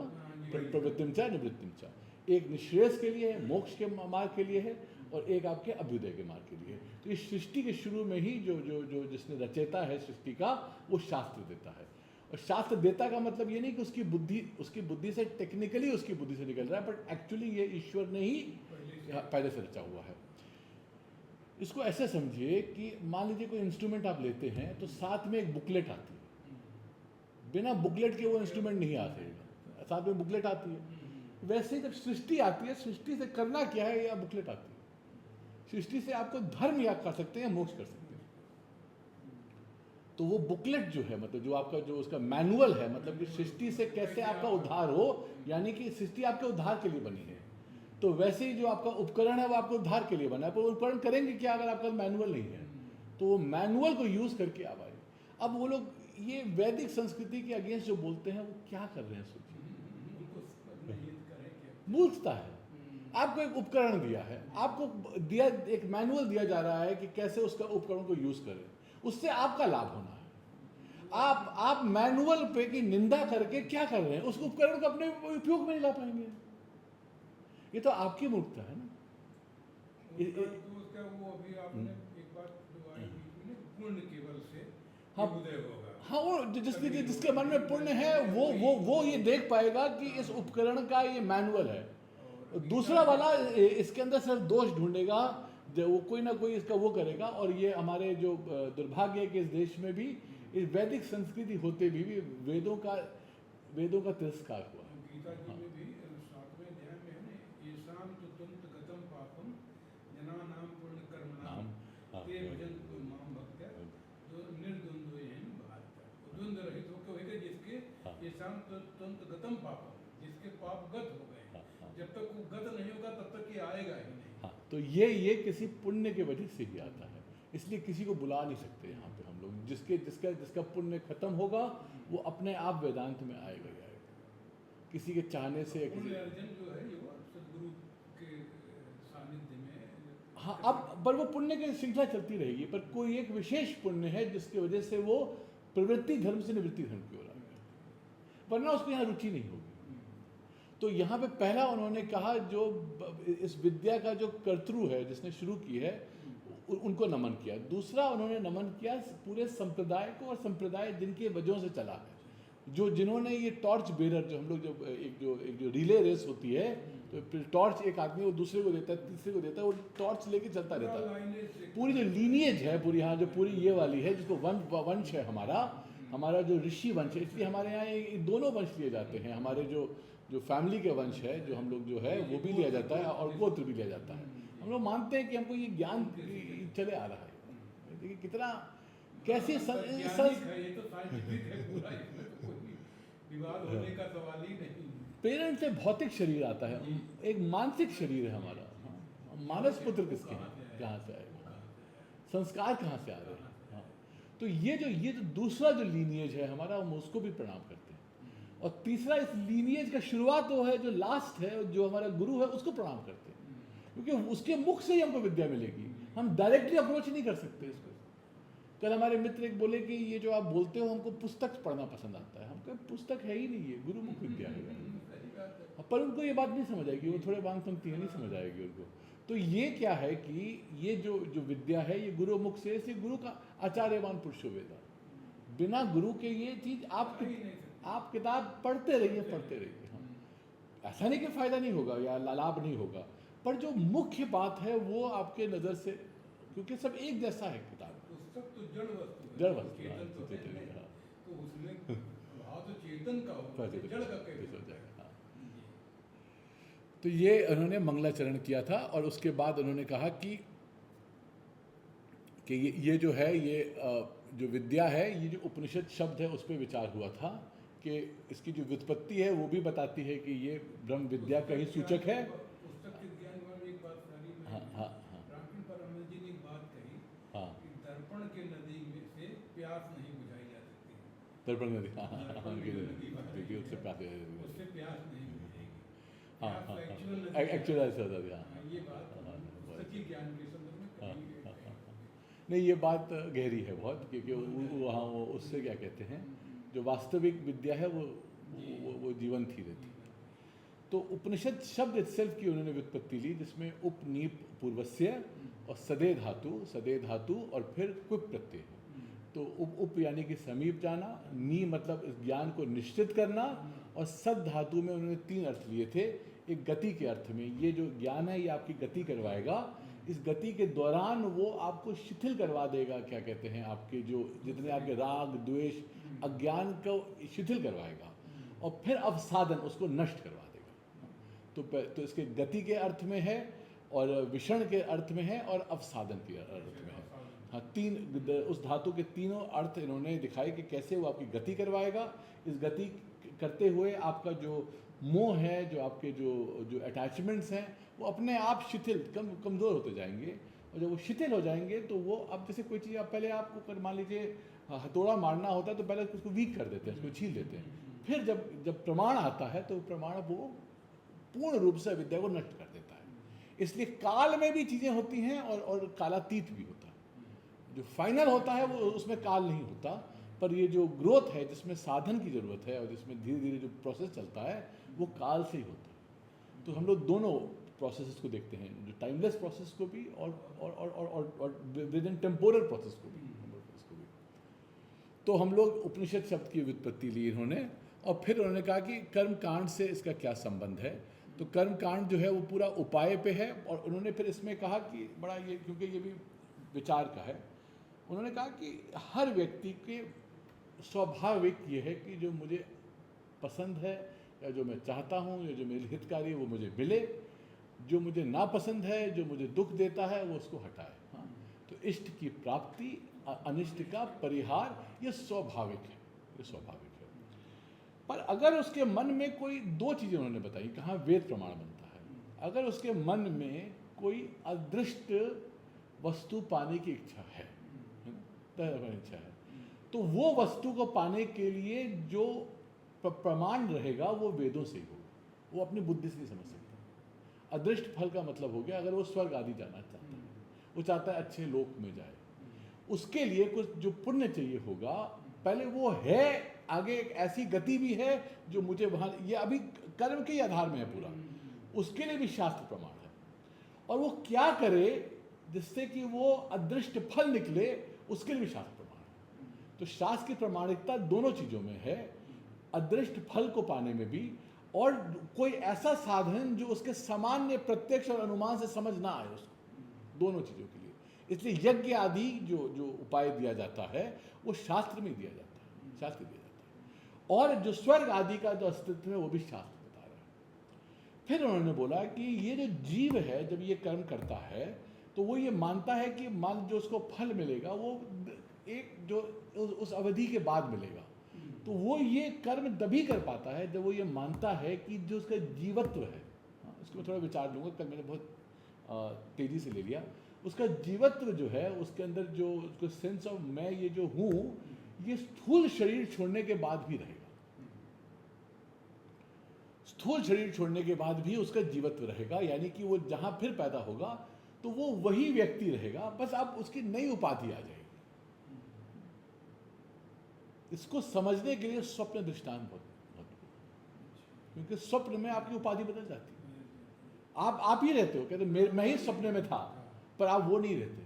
प्रवृत्तिम च निवृत्तिम च। एक निश्रेयस के लिए है, मोक्ष के मार्ग के लिए है, और एक आपके अभ्युदय के मार्ग के लिए है। तो इस सृष्टि के शुरू में ही जो जिसने रचेता है सृष्टि का, वो शास्त्र देता है। और शास्त्र देता का मतलब ये नहीं कि उसकी बुद्धि से टेक्निकली उसकी बुद्धि से निकल रहा है, बट एक्चुअली ये ईश्वर ने ही पहले से रचा हुआ है। इसको ऐसे समझिए कि मान लीजिए कोई इंस्ट्रूमेंट आप लेते हैं तो साथ में एक बुकलेट आती है, बिना बुकलेट के वो इंस्ट्रूमेंट नहीं आ सकेगा, साथ में बुकलेट आती है। वैसे ही जब सृष्टि आती है, सृष्टि से करना क्या है, या बुकलेट आती है। सृष्टि से आपको धर्म याद कर सकते हैं, मोक्ष कर सकते हैं। तो वो बुकलेट जो है, मतलब जो आपका जो उसका मैनुअल है, मतलब कि सृष्टि से कैसे आपका उद्धार हो, यानी कि सृष्टि आपके उद्धार के लिए बनी है। तो वैसे ही जो आपका उपकरण है वो आपको उद्धार के लिए बना है, पर उपकरण करेंगे क्या अगर आपका मैनुअल नहीं है? तो वो मैनुअल को यूज करके आप आए। अब वो लोग ये वैदिक संस्कृति के अगेंस्ट जो बोलते हैं वो क्या कर रहे हैं, सोचिए। मूर्खता है। आपको एक उपकरण दिया है, आपको दिया एक मैनुअल दिया जा रहा है कि कैसे उसका उपकरण को यूज करें, उससे आपका लाभ होना है। आप मैनुअल पे की निंदा करके क्या कर रहे हैं, उस उपकरण को अपने उपयोग में नहीं ला पाएंगे। ये तो आपकी मूर्खता है ना। उसका वो अभी आपने एक बात जो आई बीच में, पुण्य केवल से हाँ, उदय होगा। हाँ, वो जिसके मन में पुण्य है वो ये देख पाएगा कि इस उपकरण का ये मैनुअल है। दूसरा वाला इसके अंदर सिर्फ दोष ढूंढेगा, वो कोई ना कोई इसका वो करेगा। और ये हमारे जो दुर्भाग्य है कि इस देश में भी इस वैदिक संस्कृति होते भी वेदों का तिरस्कार हुआ। गीता जी में भी 7वें अध्याय में है ना, येषां तु तुंत गतम पापम जनानां पुण्य कर्मणाम ते भजन्तो मां भक्त्या जो निर्द्वन्द्वेन भात्या। द्वंद्व रहित होकर होएगा जिसके येषां तु तुंत गतम पापम, जिसके पाप गत हो गए। जब तक वो गत नहीं होगा तब तक ये आएगा ही नहीं। हाँ, तो ये किसी पुण्य की वजह से ही आता है, इसलिए किसी को बुला नहीं सकते यहाँ पे हम लोग। जिसका पुण्य खत्म होगा वो अपने आप वेदांत में आएगा ही आएगा, किसी के चाहने से। पुण्य अर्जन जो है ये सदगुरु के सानिध्य में। हाँ, अब पर वो पुण्य की श्रृंखला चलती रहेगी, पर कोई एक विशेष पुण्य है जिसकी वजह से वो प्रवृत्ति धर्म से निवृत्ति धर्म की ओर आ गया, वरना उसको यहाँ रुचि नहीं होगी। तो यहाँ पे पहला उन्होंने कहा जो इस विद्या का जो कर्तृ है, जिसने शुरू की है, उनको नमन किया। दूसरा उन्होंने नमन किया पूरे संप्रदाय को, और संप्रदाय जिनके वजहों से चला है, जिन्होंने ये टॉर्च बेरर, जो हम लोग एक जो रिले रेस होती है, तो टॉर्च एक आदमी वो दूसरे को देता है, तीसरे को देता है, वो टॉर्च लेके चलता रहता है। पूरी जो लीनिएज है पूरी, यहाँ जो पूरी ये वाली है, जिसको वंश है हमारा जो ऋषि वंश है, इसलिए हमारे यहाँ दोनों वंश लिए जाते हैं। हमारे जो फैमिली के वंश है, जो हम लोग जो है वो भी लिया जाता है, और गोत्र भी लिया जाता है। हम लोग मानते हैं कि हमको ये ज्ञान चले आ रहा है। देखिए कितना कैसे विवाद होने का सवाल ही नहीं। पेरेंट से भौतिक शरीर आता है, एक मानसिक शरीर है हमारा। मानस पुत्र किसके हैं, कहाँ से आएगा, संस्कार कहाँ से आ रहे हैं। हाँ, तो ये जो दूसरा जो लीनिएज है हमारा, हम उसको भी प्रणाम करते हैं। और तीसरा इस लीनिएज का शुरुआत वो है, जो लास्ट है, जो हमारा गुरु है, उसको प्रणाम करते हैं, क्योंकि उसके मुख से ही हमको विद्या मिलेगी। हम डायरेक्टली अप्रोच नहीं कर सकते इसको। कल हमारे मित्र एक बोले कि ये जो आप बोलते हो हमको पुस्तक पढ़ना पसंद आता है। हमको पुस्तक है ही नहीं, है गुरुमुख विद्या है। पर उनको ये बात नहीं समझ आएगी, वो थोड़े बांग पंक्ति नहीं समझ आएगी उनको। तो ये क्या है कि ये जो विद्या है, ये गुरुमुख से गुरु का आचार्यवान पुरुषो वेदा। बिना गुरु के ये चीज आप किताब पढ़ते रहिए। हाँ, ऐसा नहीं कि फायदा नहीं होगा या लाभ नहीं होगा, पर जो मुख्य बात है वो आपके नज़र से, क्योंकि सब एक जैसा है किताब। पुस्तक तो जड़ वस्तु है, जड़ वस्तु, चेतन तो है नहीं। तो उसमें भाव तो चेतन का होगा, जड़ का कैसे हो जाएगा। तो ये उन्होंने मंगलाचरण किया था, और उसके बाद उन्होंने कहा कि ये जो है, ये जो विद्या है, ये जो उपनिषद शब्द है उस पर विचार हुआ था कि इसकी जो व्युत्पत्ति है वो भी बताती है कि ये ब्रह्म विद्या का ही सूचक है। पुस्तक के ज्ञान में एक बात सारी में, हाँ, रामकृष्ण परमहंस जी ने एक बात कही, कि दर्पण के नदी में से प्यास नहीं बुझाई जा सकती। दर्पण नदी, उससे प्यास नहीं बुझेगी। एक्चुअल ऐसा था। ये बात सच्ची ज्ञान के संदर्भ में कही है। नहीं, ये बात गहरी है बहुत, क्योंकि वहाँ वो उससे क्या कहते हैं, जो वास्तविक विद्या है वो जीवन थी रहती। तो उपनिषद शब्द इत्सेल्फ की उन्होंने व्युत्पत्ति ली, जिसमें उपनीप पूर्वस्य और सदे धातु और फिर क्विप प्रत्यय। तो उप यानी कि समीप जाना, नी मतलब इस ज्ञान को निश्चित करना, और सद धातु में उन्होंने 3 अर्थ लिए थे। एक गति के अर्थ में, ये जो ज्ञान है ये आपकी गति करवाएगा, इस गति के दौरान वो आपको शिथिल करवा देगा, क्या कहते हैं, आपके जो जितने आपके राग द्वेष अज्ञान को शिथिल करवाएगा और फिर अवसादन उसको नष्ट करवा देगा। तो इसके गति के अर्थ में है और विषण के अर्थ में है और अवसादन के अर्थ में है। हाँ, उस धातु के तीनों अर्थ इन्होंने दिखाए कि कैसे वो आपकी गति करवाएगा। इस गति करते हुए आपका जो मोह है, जो आपके जो अटैचमेंट्स हैं, वो अपने आप शिथिल कमज़ोर होते जाएंगे। और जब वो शिथिल हो जाएंगे तो वो, अब जैसे कोई चीज़ आप पहले आपको मान लीजिए हथौड़ा मारना होता है तो पहले उसको वीक कर देते हैं, उसको छील देते हैं। फिर जब प्रमाण आता है तो प्रमाण वो पूर्ण रूप से अविद्या को नष्ट कर देता है। इसलिए काल में भी चीज़ें होती हैं और कालातीत भी होता है। जो फाइनल होता है वो उसमें काल नहीं होता, पर ये जो ग्रोथ है जिसमें साधन की ज़रूरत है और जिसमें धीरे धीरे जो प्रोसेस चलता है वो काल से ही होता है। तो हम लोग दोनों प्रोसेस को देखते हैं, जो टाइमलेस प्रोसेस को भी और विद इन टेम्पोरल प्रोसेस को भी। तो हम लोग उपनिषद शब्द की व्युत्पत्ति ली इन्होंने, और फिर उन्होंने कहा कि कर्म कांड से इसका क्या संबंध है। तो कर्म कांड जो है वो पूरा उपाय पे है, और उन्होंने फिर इसमें कहा कि बड़ा ये, क्योंकि ये भी विचार का है, उन्होंने कहा कि हर व्यक्ति के स्वाभाविक ये है कि जो मुझे पसंद है या जो मैं चाहता हूँ या जो मेरे हितकारी है वो मुझे मिले, जो मुझे नापसंद है, जो मुझे दुख देता है वो उसको हटाए। हाँ, तो इष्ट की प्राप्ति, अनिष्ट का परिहार, ये स्वाभाविक है, ये स्वाभाविक है। पर अगर उसके मन में कोई दो चीज़ें उन्होंने बताई, कहाँ वेद प्रमाण बनता है। अगर उसके मन में कोई अदृष्ट वस्तु पाने की इच्छा है इच्छा है, तो वो वस्तु को पाने के लिए जो प्रमाण रहेगा वो वेदों से ही होगा, वो अपनी बुद्धि से नहीं समझ सकता। अदृष्ट फल का मतलब हो गया, अगर वो स्वर्ग आदि जाना चाहता है, वो चाहता है अच्छे लोक में जाए, उसके लिए कुछ जो पुण्य चाहिए होगा, पहले वो है, आगे एक ऐसी गति भी है जो मुझे वहाँ, ये अभी कर्म के आधार में है पूरा, उसके लिए भी शास्त्र प्रमाण है। और वो क्या करे जिससे कि वो अदृष्ट फल निकले, उसके लिए भी शास्त्र प्रमाण है। तो शास्त्र की प्रमाणिकता दोनों चीज़ों में है, अदृष्ट फल को पाने में भी, और कोई ऐसा साधन जो उसके सामान्य प्रत्यक्ष और अनुमान से समझ ना आए उसको, दोनों चीज़ों के लिए। इसलिए यज्ञ आदि जो उपाय दिया जाता है वो शास्त्र में दिया जाता है, शास्त्र दिया जाता है। और जो स्वर्ग आदि का जो अस्तित्व है वो भी शास्त्र बता रहा है। फिर उन्होंने बोला कि ये जो जीव है जब ये कर्म करता है तो वो ये मानता है कि मान जो उसको फल मिलेगा वो एक जो उस अवधि के बाद मिलेगा। तो वो ये कर्म तभी कर पाता है जब वो ये मानता है कि जो उसका जीवत्व है, इसको मैं थोड़ा विचार लूँगा, कल मैंने बहुत तेज़ी से ले लिया। उसका जीवत्व जो है, उसके अंदर जो उसको सेंस ऑफ मैं ये जो हूँ, ये स्थूल शरीर छोड़ने के बाद भी रहेगा। स्थूल शरीर छोड़ने के बाद भी उसका जीवत्व रहेगा, यानी कि वो जहाँ फिर पैदा होगा तो वो वही व्यक्ति रहेगा, बस अब उसकी नई उपाधि आ जाएगी। इसको समझने के लिए स्वप्न दृष्टांत बहुत महत्वपूर्ण, क्योंकि स्वप्न में आपकी उपाधि बदल जाती है। आप ही रहते हो, कहते मैं ही सपने में था, पर आप वो नहीं रहते,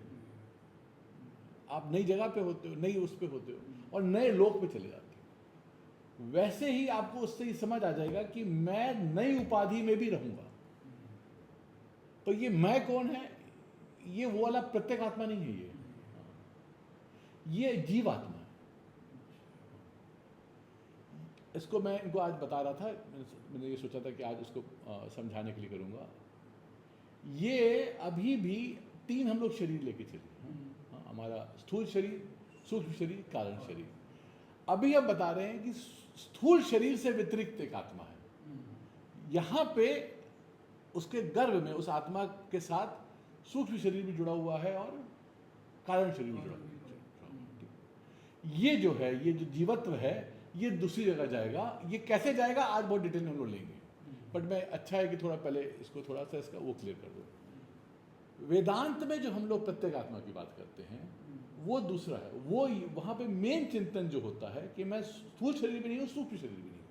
आप नई जगह पे होते हो, नई उस पे होते हो और नए लोक पे चले जाते हो। वैसे ही आपको उससे ही समझ आ जाएगा कि मैं नई उपाधि में भी रहूंगा। तो ये मैं कौन है, ये वो वाला प्रत्येक आत्मा नहीं है, ये जीव आत्मा है। इसको मैं इनको आज बता रहा था, मैंने ये सोचा था कि आज इसको समझाने के लिए करूँगा। ये अभी भी तीन हम लोग शरीर लेके चले, हमारा स्थूल शरीर, सूक्ष्म शरीर, कारण शरीर। अभी हम बता रहे हैं कि स्थूल शरीर से व्यतिरिक्त एक आत्मा है। यहाँ पे उसके गर्भ में उस आत्मा के साथ सूक्ष्म शरीर भी जुड़ा हुआ है और कारण शरीर भी जुड़ा हुआ है। ये जो है, ये जो जीवत्व है, ये दूसरी जगह जाएगा। ये कैसे जाएगा आज बहुत डिटेल में हम लोग लेंगे, बट मैं अच्छा है कि थोड़ा पहले इसको थोड़ा सा इसका वो क्लियर कर दो। वेदांत में जो हम लोग प्रत्येक आत्मा की बात करते हैं वो दूसरा है। वो वहाँ पे मेन चिंतन जो होता है कि मैं स्थूल शरीर भी नहीं हूँ, सूक्ष्म शरीर भी नहीं हूँ,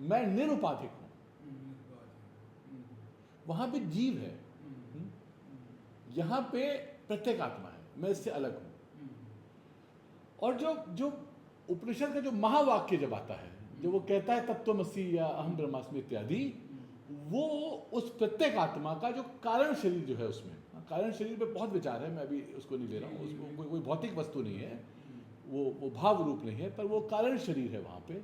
मैं निरुपाधिक हूँ। वहाँ पे जीव है, यहाँ पे प्रत्येक आत्मा है, मैं इससे अलग हूँ। और जो उपनिषद का जो महावाक्य जब आता है, जो वो कहता है तत्त्वमसि या अहम ब्रह्मास्मि इत्यादि, वो उस प्रत्येक आत्मा का जो कारण शरीर जो है उसमें, कारण शरीर पे बहुत विचार है, मैं अभी उसको नहीं ले रहा हूँ, उसको कोई भौतिक वस्तु नहीं है, वो भाव रूप नहीं है, पर वो कारण शरीर है वहाँ पे,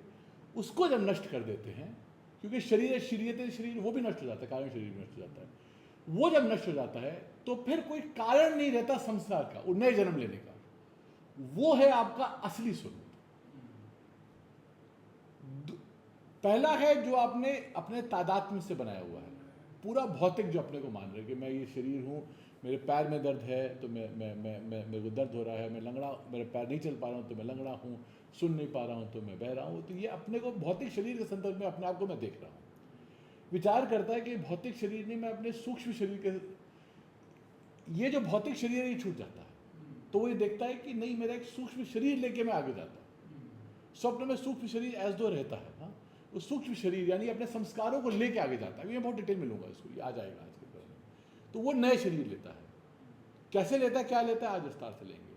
उसको जब नष्ट कर देते हैं, क्योंकि शरीर शरीर वो भी नष्ट हो जाता है, कारण शरीर भी नष्ट हो जाता है, वो जब नष्ट हो जाता है तो फिर कोई कारण नहीं रहता संसार का, वो नए जन्म लेने का, वो है आपका असली स्वरूप। पहला है जो आपने अपने तादात्म्य से बनाया हुआ है, पूरा भौतिक जो अपने को मान रहे कि मैं ये शरीर हूँ, मेरे पैर में दर्द है तो मेरे को दर्द हो रहा है, मैं लंगड़ा, मेरे पैर नहीं चल पा रहा हूँ तो मैं लंगड़ा हूँ, सुन नहीं पा रहा हूँ तो मैं बह रहा हूँ, तो ये अपने को भौतिक शरीर के संदर्भ में अपने आप को मैं देख रहा हूँ। विचार करता है कि भौतिक शरीर नहीं, मैं अपने सूक्ष्म शरीर के, ये जो भौतिक शरीर है ये छूट जाता है, तो वो ये देखता है कि नहीं, मेरा एक सूक्ष्म शरीर लेके मैं आगे जाता हूँ। स्वप्न में सूक्ष्म शरीर एज दो रहता है, हाँ, वो सूक्ष्म शरीर यानी अपने संस्कारों को लेके आगे जाता है, ये बहुत डिटेल में लूँगा इसको, ये आ जाएगा आज के दौर में। तो वो नए शरीर लेता है, कैसे लेता है, क्या लेता है, आज विस्तार से लेंगे।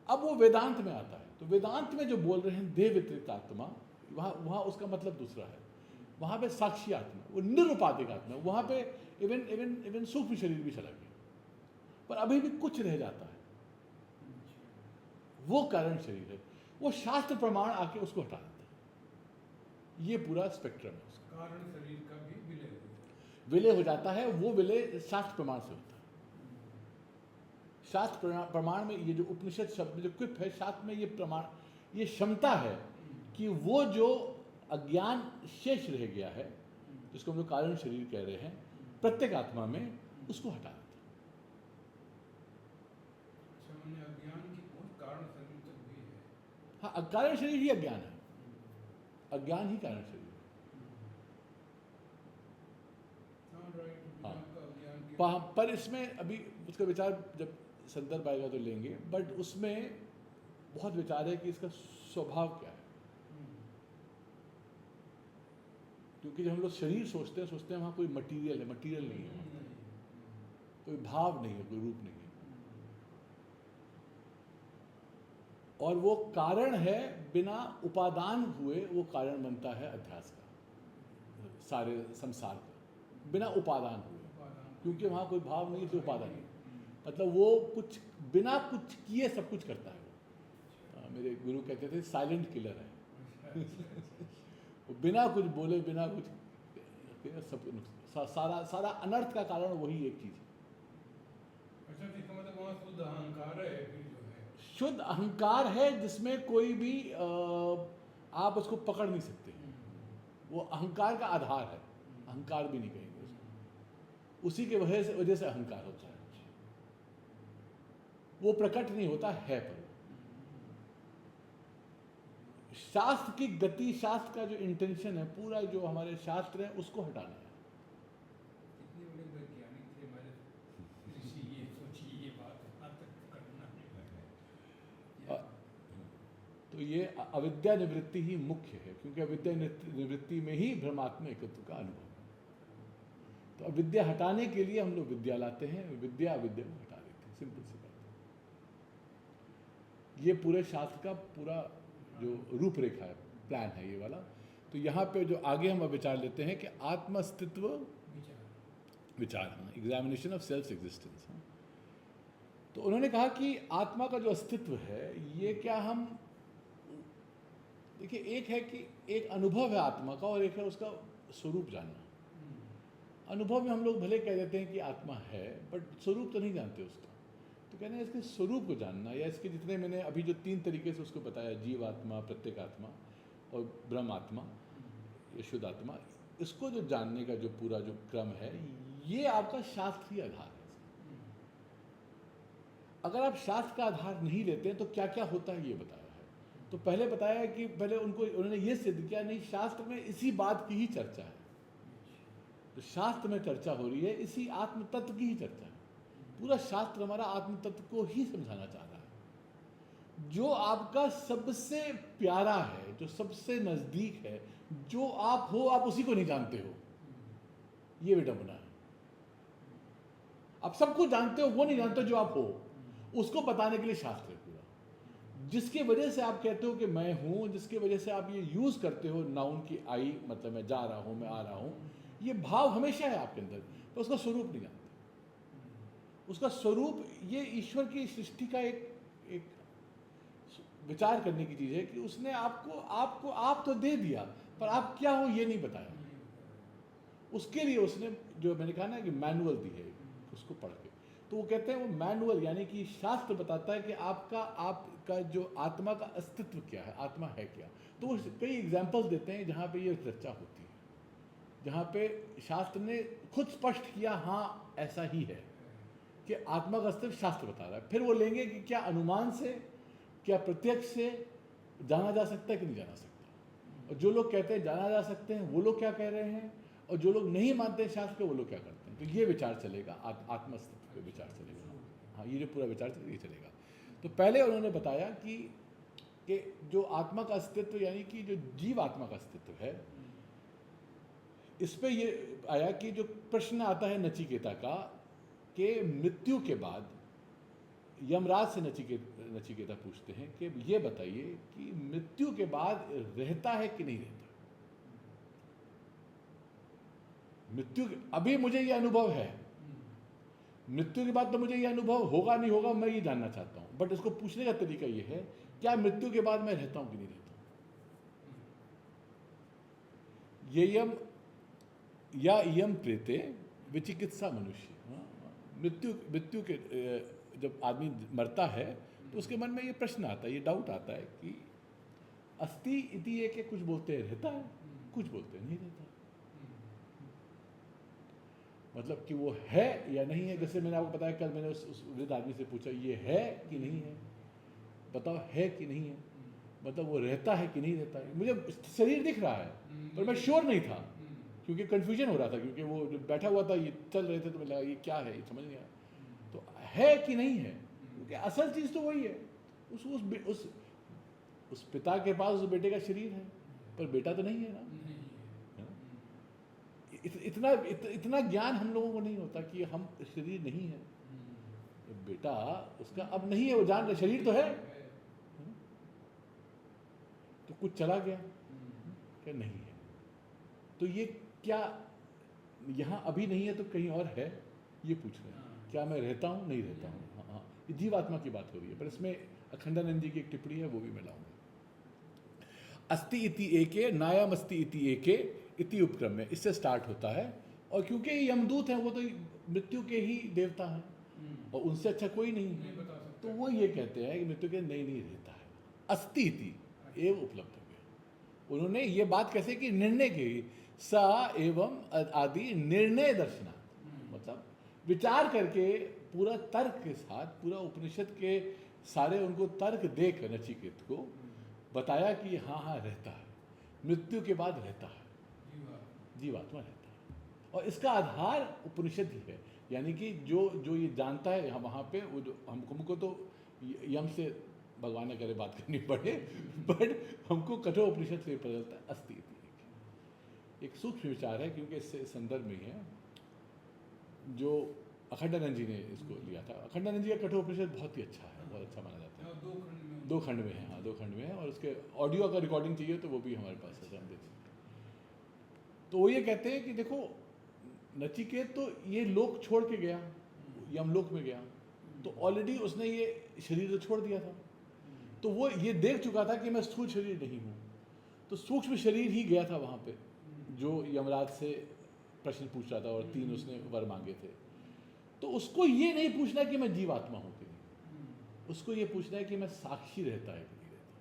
अब वो वेदांत में आता है, तो वेदांत में जो बोल रहे हैं देह व्यतिरिक्त आत्मा, वहाँ उसका मतलब दूसरा है, वहाँ पे साक्षी आत्मा, वो निरुपाधिक आत्मा, वहाँ पे इवन सूक्ष्म शरीर भी चला गया, पर अभी भी कुछ रह जाता है, वो कारण शरीर है, वो शास्त्र प्रमाण आके उसको हटा देता है। ये पूरा स्पेक्ट्रम है उसका, कारण शरीर का भी विलय हो जाता है, वो विलय शास्त्र प्रमाण से होता है। शास्त्र प्रमाण में ये जो उपनिषद शब्द जो क्विप है, शास्त्र में ये प्रमाण, ये क्षमता है कि वो जो अज्ञान शेष रह गया है, जिसको हम लोग कारण शरीर कह रहे हैं, प्रत्येक आत्मा में, उसको हटा देता है। अच्छा, मैंने अज्ञान की पहुंच कारण शरीर तक हुई है। हाँ, कारण शरीर ही अज्ञान है, अज्ञान ही कारण शरीर है। हाँ, पर इसमें अभी उसका विचार जब संदर्भ आएगा तो लेंगे, बट उसमें बहुत विचार है कि इसका स्वभाव क्या है, क्योंकि जब हम लोग शरीर सोचते हैं वहाँ कोई मटीरियल है, मटीरियल नहीं है, कोई भाव नहीं है, कोई रूप नहीं है, और वो कारण है, बिना उपादान हुए वो कारण बनता है अध्यास का, सारे संसार का, बिना उपादान हुए, क्योंकि वहाँ कोई भाव नहीं है, तो उपादान नहीं, मतलब वो कुछ बिना कुछ किए सब कुछ करता है वो। मेरे गुरु कहते थे साइलेंट किलर है वो बिना कुछ बोले, बिना कुछ सब सारा अनर्थ का कारण वही एक चीज है। अच्छा, इसका मतलब वहाँ शुद्ध अहंकार है, फिर जो है शुद्ध अहंकार है, जिसमें कोई भी आप उसको पकड़ नहीं सकते, वो अहंकार का आधार है, अहंकार भी नहीं कहेंगे उसको, उसी के वजह से अहंकार होता है, वो प्रकट नहीं होता है, पर शास्त्र की गति, शास्त्र का जो इंटेंशन है, पूरा जो हमारे शास्त्र है उसको हटाना है। इतने बड़े वैज्ञानिक थे हमारे ऋषि, ये सोचिए ये बात यहाँ तक करना है। तो ये अविद्या निवृत्ति ही मुख्य है, क्योंकि अविद्या निवृत्ति में ही ब्रह्मात्म एकत्व का अनुभव है। तो अविद्या हटाने के लिए हम लोग विद्या लाते हैं, विद्या अविद्या को हटा देते हैं, सिंपल सी बात है। ये पूरे शास्त्र का पूरा जो रूपरेखा है, प्लान है ये वाला। तो यहाँ पे जो आगे हम विचार लेते हैं कि आत्म अस्तित्व विचार, एग्जामिनेशन ऑफ सेल्फ एग्जिस्टेंस। तो उन्होंने कहा कि आत्मा का जो अस्तित्व है, ये क्या हम देखिए, एक है कि एक अनुभव है आत्मा का, और एक है उसका स्वरूप जानना। अनुभव में हम लोग भले कह देते हैं कि आत्मा है, बट स्वरूप तो नहीं जानते उसका। तो कहना है इसके स्वरूप को जानना, या इसके जितने मैंने अभी जो 3 तरीके से उसको बताया, जीव आत्मा, प्रत्येक आत्मा और ब्रह्म आत्मा या शुद्ध आत्मा, इसको जो जानने का जो पूरा जो क्रम है, ये आपका शास्त्रीय आधार है। अगर आप शास्त्र का आधार नहीं लेते हैं तो क्या क्या होता है ये बताया है। तो पहले बताया कि पहले उन्होंने ये सिद्ध किया, नहीं, शास्त्र में इसी बात की ही चर्चा है, तो शास्त्र में चर्चा हो रही है, इसी आत्म तत्व की ही चर्चा है। पूरा शास्त्र हमारा आत्म तत्व को ही समझाना चाह रहा है, जो आपका सबसे प्यारा है, जो सबसे नजदीक है, जो आप हो, आप उसी को नहीं जानते हो, ये विडंबना है। आप सबको जानते हो, वो नहीं जानते जो आप हो, उसको बताने के लिए शास्त्र है पूरा। जिसकी वजह से आप कहते हो कि मैं हूं, जिसकी वजह से आप ये यूज करते हो नाउन की आई, मतलब मैं जा रहा हूं, मैं आ रहा हूं, ये भाव हमेशा है आपके अंदर, पर उसका स्वरूप नहीं जानते। उसका स्वरूप ये ईश्वर की सृष्टि का एक विचार करने की चीज़ है कि उसने आपको आप तो दे दिया, पर आप क्या हो ये नहीं बताया। उसके लिए उसने, जो मैंने कहा ना कि मैनुअल दी है उसको पढ़ के, तो वो कहते हैं वो मैनुअल यानी कि शास्त्र बताता है कि आपका जो आत्मा का अस्तित्व क्या है, आत्मा है क्या। तो वो कई एग्जाम्पल्स देते हैं जहाँ पे ये चर्चा होती है, जहाँ पे शास्त्र ने खुद स्पष्ट किया हाँ ऐसा ही है कि आत्मा का अस्तित्व शास्त्र बता रहा है। फिर वो लेंगे कि क्या अनुमान से, क्या प्रत्यक्ष से जाना जा सकता है कि नहीं जाना सकता, और जो लोग कहते हैं जाना जा सकते हैं वो लोग क्या कह रहे हैं, और जो लोग नहीं मानते शास्त्र को वो लोग क्या करते हैं। तो ये विचार चलेगा, आत्म अस्तित्व पे विचार चलेगा। हाँ, ये जो पूरा विचार ये चलेगा। तो पहले उन्होंने बताया कि जो आत्मा का अस्तित्व यानी कि जो जीव आत्मा का अस्तित्व है, इस पे ये आया कि जो प्रश्न आता है नचिकेता का कि मृत्यु के बाद यमराज से नचिकेता पूछते हैं कि ये बताइए कि मृत्यु के बाद रहता है कि नहीं रहता। अभी मुझे ये अनुभव है, मृत्यु के बाद तो मुझे ये अनुभव होगा नहीं होगा मैं ये जानना चाहता हूं, बट इसको पूछने का तरीका ये है क्या मृत्यु के बाद मैं रहता हूं कि नहीं रहता हूं। ये यम प्रेते विचिकित्सा मनुष्य। मृत्यु के जब आदमी मरता है तो उसके मन में ये प्रश्न आता है, ये डाउट आता है कि अस्ति इति एक कुछ बोलते हैं रहता है, कुछ बोलते हैं नहीं रहता। मतलब कि वो है या नहीं है। जैसे मैंने आपको बताया कल, मैंने उस वृद्ध आदमी से पूछा ये है कि नहीं है, बताओ है कि नहीं है, मतलब वो रहता है कि नहीं रहता है। मुझे शरीर दिख रहा है पर मैं श्योर नहीं था क्योंकि कंफ्यूजन हो रहा था, क्योंकि वो बैठा हुआ था, ये चल रहे थे तो मुझे लगा ये क्या है, ये समझ नहीं आया। तो है कि नहीं है, क्योंकि असल चीज़ तो वही है। उस पिता के पास उस बेटे का शरीर है पर बेटा तो नहीं है ना। इतना ज्ञान हम लोगों को नहीं होता कि हम शरीर नहीं है, बेटा उसका अब नहीं है, वो जान रहे शरीर तो है, तो कुछ चला गया क्या नहीं है। तो ये क्या यहाँ अभी नहीं है तो कहीं और है, ये पूछ रहे हैं। क्या मैं रहता हूँ नहीं रहता हूँ। हाँ, ये जीवात्मा की बात हो रही है, पर इसमें अखंडानंद जी की एक टिप्पणी है वो भी मैं लाऊंगा। अस्ति इति एके नायम अस्ति इति एके इति उपक्रम में इससे स्टार्ट होता है। और क्योंकि यमदूत हैं वो तो मृत्यु के ही देवता हैं और उनसे अच्छा कोई नहीं है, तो वो ये कहते हैं कि मृत्यु के नहीं रहता है, अस्ति इति एवं उपलब्ध हो गया। उन्होंने ये बात कैसे कि निर्णय की स एवं आदि निर्णय दर्शना, मतलब विचार करके पूरा तर्क के साथ, पूरा उपनिषद के सारे उनको तर्क देख नचिकेत को बताया कि हाँ हाँ रहता है, मृत्यु के बाद रहता है, जीवात्मा रहता है। और इसका आधार उपनिषद ही है, यानी कि जो ये जानता है वहाँ पे वो जो हमको तो यम से भगवान ने करे बात करनी पड़े, बट हमको कठोर उपनिषद से पता चलता है अस्ति इति। एक सूक्ष्म विचार है क्योंकि इससे संदर्भ में है जो अखंडानंद जी ने इसको लिया था। अखंडानंद जी का कठोर उपनिषद बहुत ही अच्छा है, बहुत अच्छा माना जाता है। दो खंड में है, हाँ 2 खंड में है, और उसके ऑडियो का रिकॉर्डिंग चाहिए तो वो भी हमारे पास है, हम दे सकते। तो वो ये कहते हैं कि देखो नचिकेत तो ये लोक छोड़ के गया, यमलोक में गया, तो ऑलरेडी उसने ये शरीर तो छोड़ दिया था, तो वो ये देख चुका था कि मैं स्थूल शरीर नहीं हूँ, तो सूक्ष्म शरीर ही गया था वहाँ पे जो यमराज से प्रश्न पूछ रहा था और 3 उसने वर मांगे थे। तो उसको ये नहीं पूछना कि मैं जीवात्मा हूँ कि नहीं, उसको ये पूछना है कि मैं साक्षी रहता है कि नहीं रहता।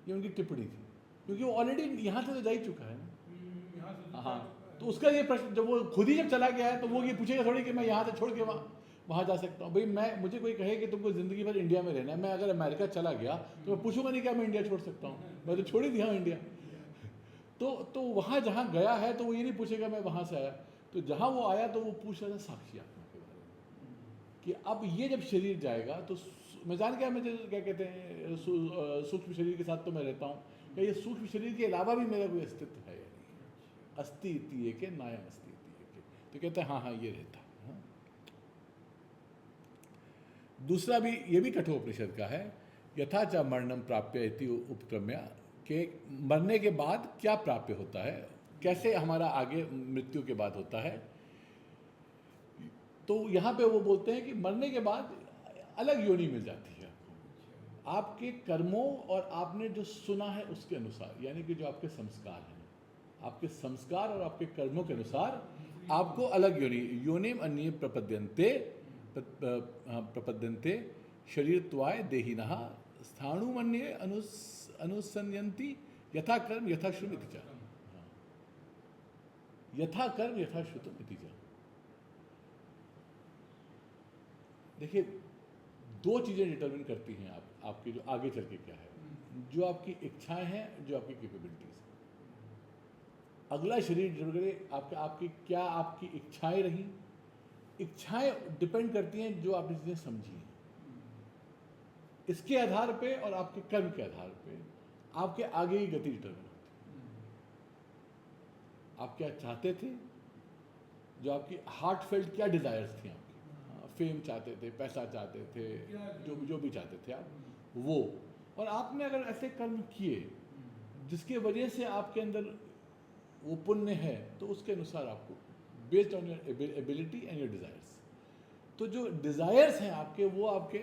ये उनकी टिप्पणी थी, क्योंकि वो ऑलरेडी यहाँ से तो जा ही चुका है ना। हाँ, तो उसका ये प्रश्न जब वो खुद ही जब चला गया है तो वो ये पूछेगा थोड़ी कि मैं यहाँ से छोड़ के वहाँ जा सकता हूँ। भाई मुझे कोई कहे कि तुमको ज़िंदगी भर इंडिया में रहना है, मैं अगर अमेरिका चला गया तो मैं पूछूंगा नहीं क्या मैं इंडिया छोड़ सकता हूँ, मैं तो छोड़ ही दिया हूँ इंडिया। तो वहाँ जहाँ गया है तो वो ये नहीं पूछेगा मैं वहाँ से आया, तो जहाँ वो आया तो वो पूछ रहा था साक्षी आत्मा के बारे में कि अब ये जब शरीर जाएगा तो मैं जान गया, मुझे क्या कहते हैं सूक्ष्म शरीर के साथ तो मैं रहता हूँ, क्या ये सूक्ष्म शरीर के अलावा भी मेरा कोई अस्तित्व है या नहीं। अस्ति इति एके नायम अस्ति इति एके, तो कहते हैं हाँ हाँ ये रहता है। दूसरा भी ये भी कठोपनिषद का है, यथा च मरणम प्राप्य इति उपक्रम्य, के मरने के बाद क्या प्राप्य होता है, कैसे हमारा आगे मृत्यु के बाद होता है। तो यहाँ पे वो बोलते हैं कि मरने के बाद अलग योनि मिल जाती है आपको, आपके कर्मों और आपने जो सुना है उसके अनुसार, यानी कि जो आपके संस्कार हैं, आपके संस्कार और आपके कर्मों के अनुसार आपको अलग योनिम अन्य प्रपद्यन्ते शरीरत्वाय देहिनः स्थाणुमन्ये अनुसन्यन्ति यथा कर्म यथा श्रुतम् इति च। यथा कर्म यथा श्रुतम् इति च। देखिए, दो चीज़ें डिटरमिन करती हैं आपके जो आगे चल के क्या है, जो आपकी इच्छाएं हैं, जो आपकी कैपेबिलिटीज हैं। अगला शरीर डिपेंड आपकी क्या आपकी इच्छाएं रही, इच्छाएं डिपेंड करती हैं जो आपने चीज़ें समझी हैं, इसके आधार पे और आपके कर्म के आधार पे आपके आगे की गति डिटरमिन होती है। आप क्या चाहते थे, जो आपकी हार्टफेल्ट क्या डिजायर्स थी आपकी, फेम चाहते थे, पैसा चाहते थे, जो भी चाहते थे आप, वो, और आपने अगर ऐसे कर्म किए जिसके वजह से आपके अंदर वो पुण्य है, तो उसके अनुसार आपको based on your ability and your desires, तो जो डिजायर्स हैं आपके, वो आपके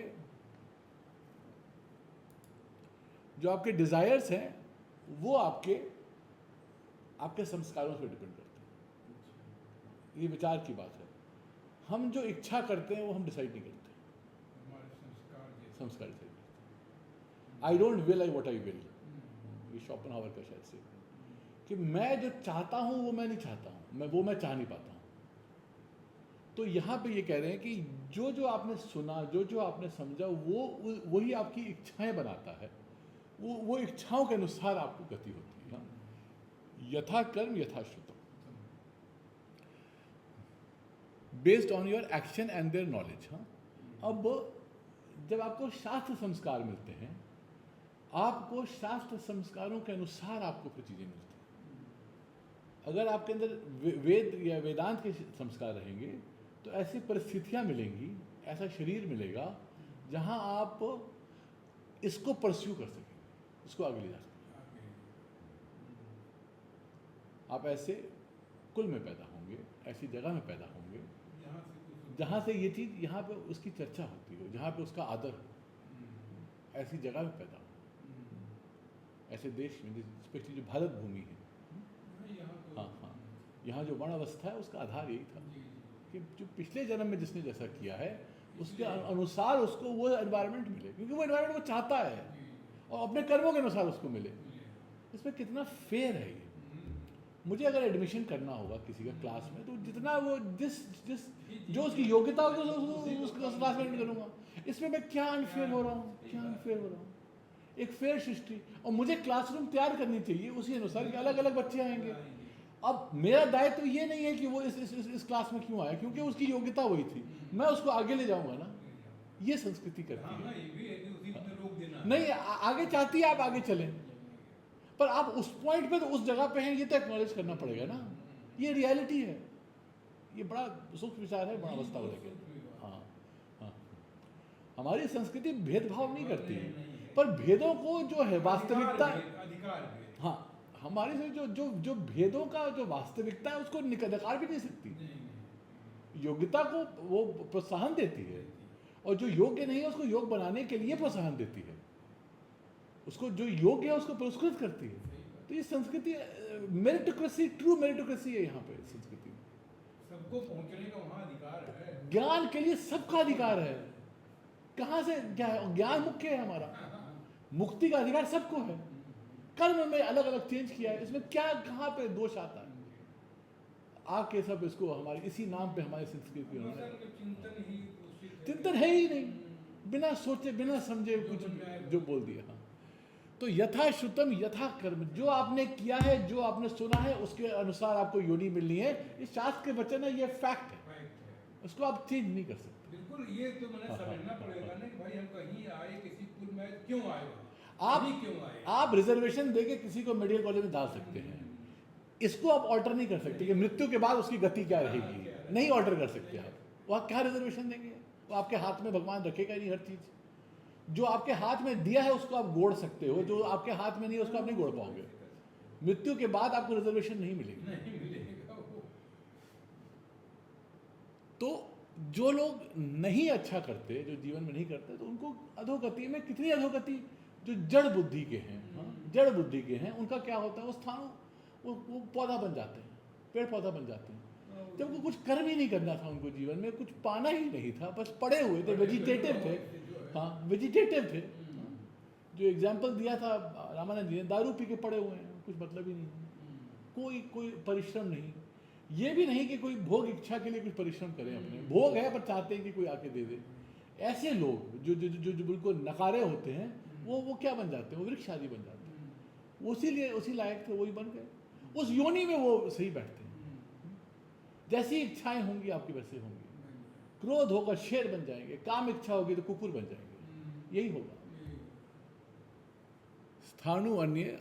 जो आपके डिजायर्स हैं वो आपके संस्कारों पर डिपेंड करते हैं। ये विचार की बात है। हम जो इच्छा करते हैं वो हम डिसाइड नहीं करते, संस्कार डिसाइड करते हैं। I don't will, I what I will, ये शोपेनहावर का शायद से, कि मैं जो चाहता हूं वो मैं नहीं चाहता हूं, मैं चाह नहीं पाता हूं। तो यहाँ पे ये कह रहे हैं कि जो आपने सुना, जो आपने समझा, वही आपकी इच्छाएं बनाता है, वो इच्छाओं के अनुसार आपको गति होती है। यथा कर्म यथा श्रुतम्, based on your action and their knowledge. अब जब आपको शास्त्र संस्कार मिलते हैं, आपको शास्त्र संस्कारों के अनुसार आपको फिर चीज़ें मिलती हैं। अगर आपके अंदर वेद या वेदांत के संस्कार रहेंगे तो ऐसी परिस्थितियां मिलेंगी, ऐसा शरीर मिलेगा जहां आप इसको परस्यू कर सकेंगे, इसको आगे ले जा सकेंगे। आप ऐसे कुल में पैदा होंगे, ऐसी जगह में पैदा होंगे जहाँ से ये चीज़, यहाँ पे उसकी चर्चा होती हो, जहाँ पे उसका आदर हो, ऐसी जगह में पैदा हो, ऐसे देश में, स्पेशली जो भारत भूमि है। हाँ, यहाँ जो वर्ण अवस्था है उसका आधार यही था कि जो पिछले जन्म में जिसने जैसा किया है उसके अनुसार उसको वो एनवायरनमेंट मिले, क्योंकि वो एनवायरनमेंट वो चाहता है, और अपने कर्मों के अनुसार उसको मिले। इसमें कितना फेयर है ये। मुझे अगर एडमिशन करना होगा किसी का क्लास में, तो जितना वो जिस जो उसकी योग्यता होगी उस क्लास में एडमिट करूँगा। इसमें मैं क्या अनफेयर हो रहा हूँ, एक फेयर सृष्टि। और मुझे क्लासरूम तैयार करनी चाहिए उसी अनुसार कि अलग अलग बच्चे आएंगे। अब मेरा दायित्व तो ये नहीं है कि वो इस क्लास में क्यों आया, क्योंकि उसकी योग्यता वही थी, मैं उसको आगे ले जाऊँगा ना। ये संस्कृति करती है। नहीं, आगे चाहती है आप आगे चलें, पर आप उस पॉइंट पे, तो उस जगह पे हैं, ये तो एक्नॉलेज करना पड़ेगा ना। ये रियलिटी है, ये बड़ा सूक्ष्म विचार है, बड़ा अवस्था लेके। हाँ, हमारी संस्कृति भेदभाव नहीं करती है, पर भेदों को जो है वास्तविकता, हाँ, हमारी से जो भेदों का जो वास्तविकता है उसको नकार भी नहीं सकती। योग्यता को वो प्रोत्साहन देती है, और जो योग्य नहीं है उसको योग बनाने के लिए प्रोत्साहन देती है, उसको जो योग्य है उसको पुरस्कृत करती है। तो ये संस्कृति मेरिटोक्रेसी, ट्रू मेरिटोक्रेसी है यहाँ पे संस्कृति में। सबको पहुंचने का वहाँ अधिकार है, ज्ञान के लिए सबका अधिकार है। कहाँ से ज्ञान मुख्य है हमारा, मुक्ति का अधिकार सबको है। कर्म में अलग अलग चेंज किया है, इसमें क्या कहाँ पे दोष आता है? आके सब इसको हमारे इसी नाम पे हमारी संस्कृति चिंतन है ही नहीं, बिना सोचे बिना समझे कुछ जो बोल दिया। हाँ, तो यथा श्रुतम यथा कर्म, जो आपने किया है, जो आपने सुना है, उसके अनुसार आपको योनि मिलनी है। ये शास्त्र के वचन है, ये फैक्ट है, उसको आप चेंज नहीं कर सकते। बिल्कुल, ये तो मैंने समझना पड़ेगा ना कि भाई हम कहीं आए, किसी कुल में क्यों आए, आप रिजर्वेशन देके किसी को मेडिकल कॉलेज में डाल सकते हैं, इसको आप ऑल्टर नहीं कर सकते कि मृत्यु के बाद उसकी गति क्या रहेगी, नहीं ऑल्टर कर सकते आप। वहाँ क्या रिजर्वेशन देंगे? वो आपके हाथ में भगवान रखेगा नहीं हर चीज। जो आपके हाथ में दिया है उसको आप गोड़ सकते हो, जो आपके हाथ में नहीं है उसको आप नहीं गोड़ पाओगे। मृत्यु के बाद आपको रिजर्वेशन नहीं मिलेगी। नहीं मिलेगा वो। तो जो लोग नहीं अच्छा करते, जो जीवन में नहीं करते, तो उनको अधोगति में, कितनी अधोगति, जो जड़ बुद्धि के हैं, जड़ बुद्धि के हैं, उनका क्या होता है, वो स्थान वो पौधा बन जाते हैं, पेड़ पौधा बन जाते हैं। जब उनको कुछ कर्म ही नहीं करना था, उनको जीवन में कुछ पाना ही नहीं था, बस पड़े हुए थे, वेजिटेटिव थे। हाँ, वेजिटेटिव थे। जो एग्जाम्पल दिया था रामानंद जी ने, दारू पी के पड़े हुए हैं, कुछ मतलब ही नहीं, कोई परिश्रम नहीं। ये भी नहीं कि कोई भोग इच्छा के लिए कुछ परिश्रम करें, अपने भोग है पर चाहते हैं कि कोई आके दे दे। ऐसे लोग जो जो जो, जो बिल्कुल नकारे होते हैं, वो क्या बन जाते हैं, वो वृक्ष आदि बन जाते हैं। उसी लायक थे, वही बन गए, उस योनि में वो सही बैठते हैं। जैसी इच्छाएं होंगी आपकी वैसे होंगी। क्रोध होगा शेर बन जाएंगे, काम इच्छा होगी तो कुकुर बन जाएंगे, यही होगा। स्थाणु अन्य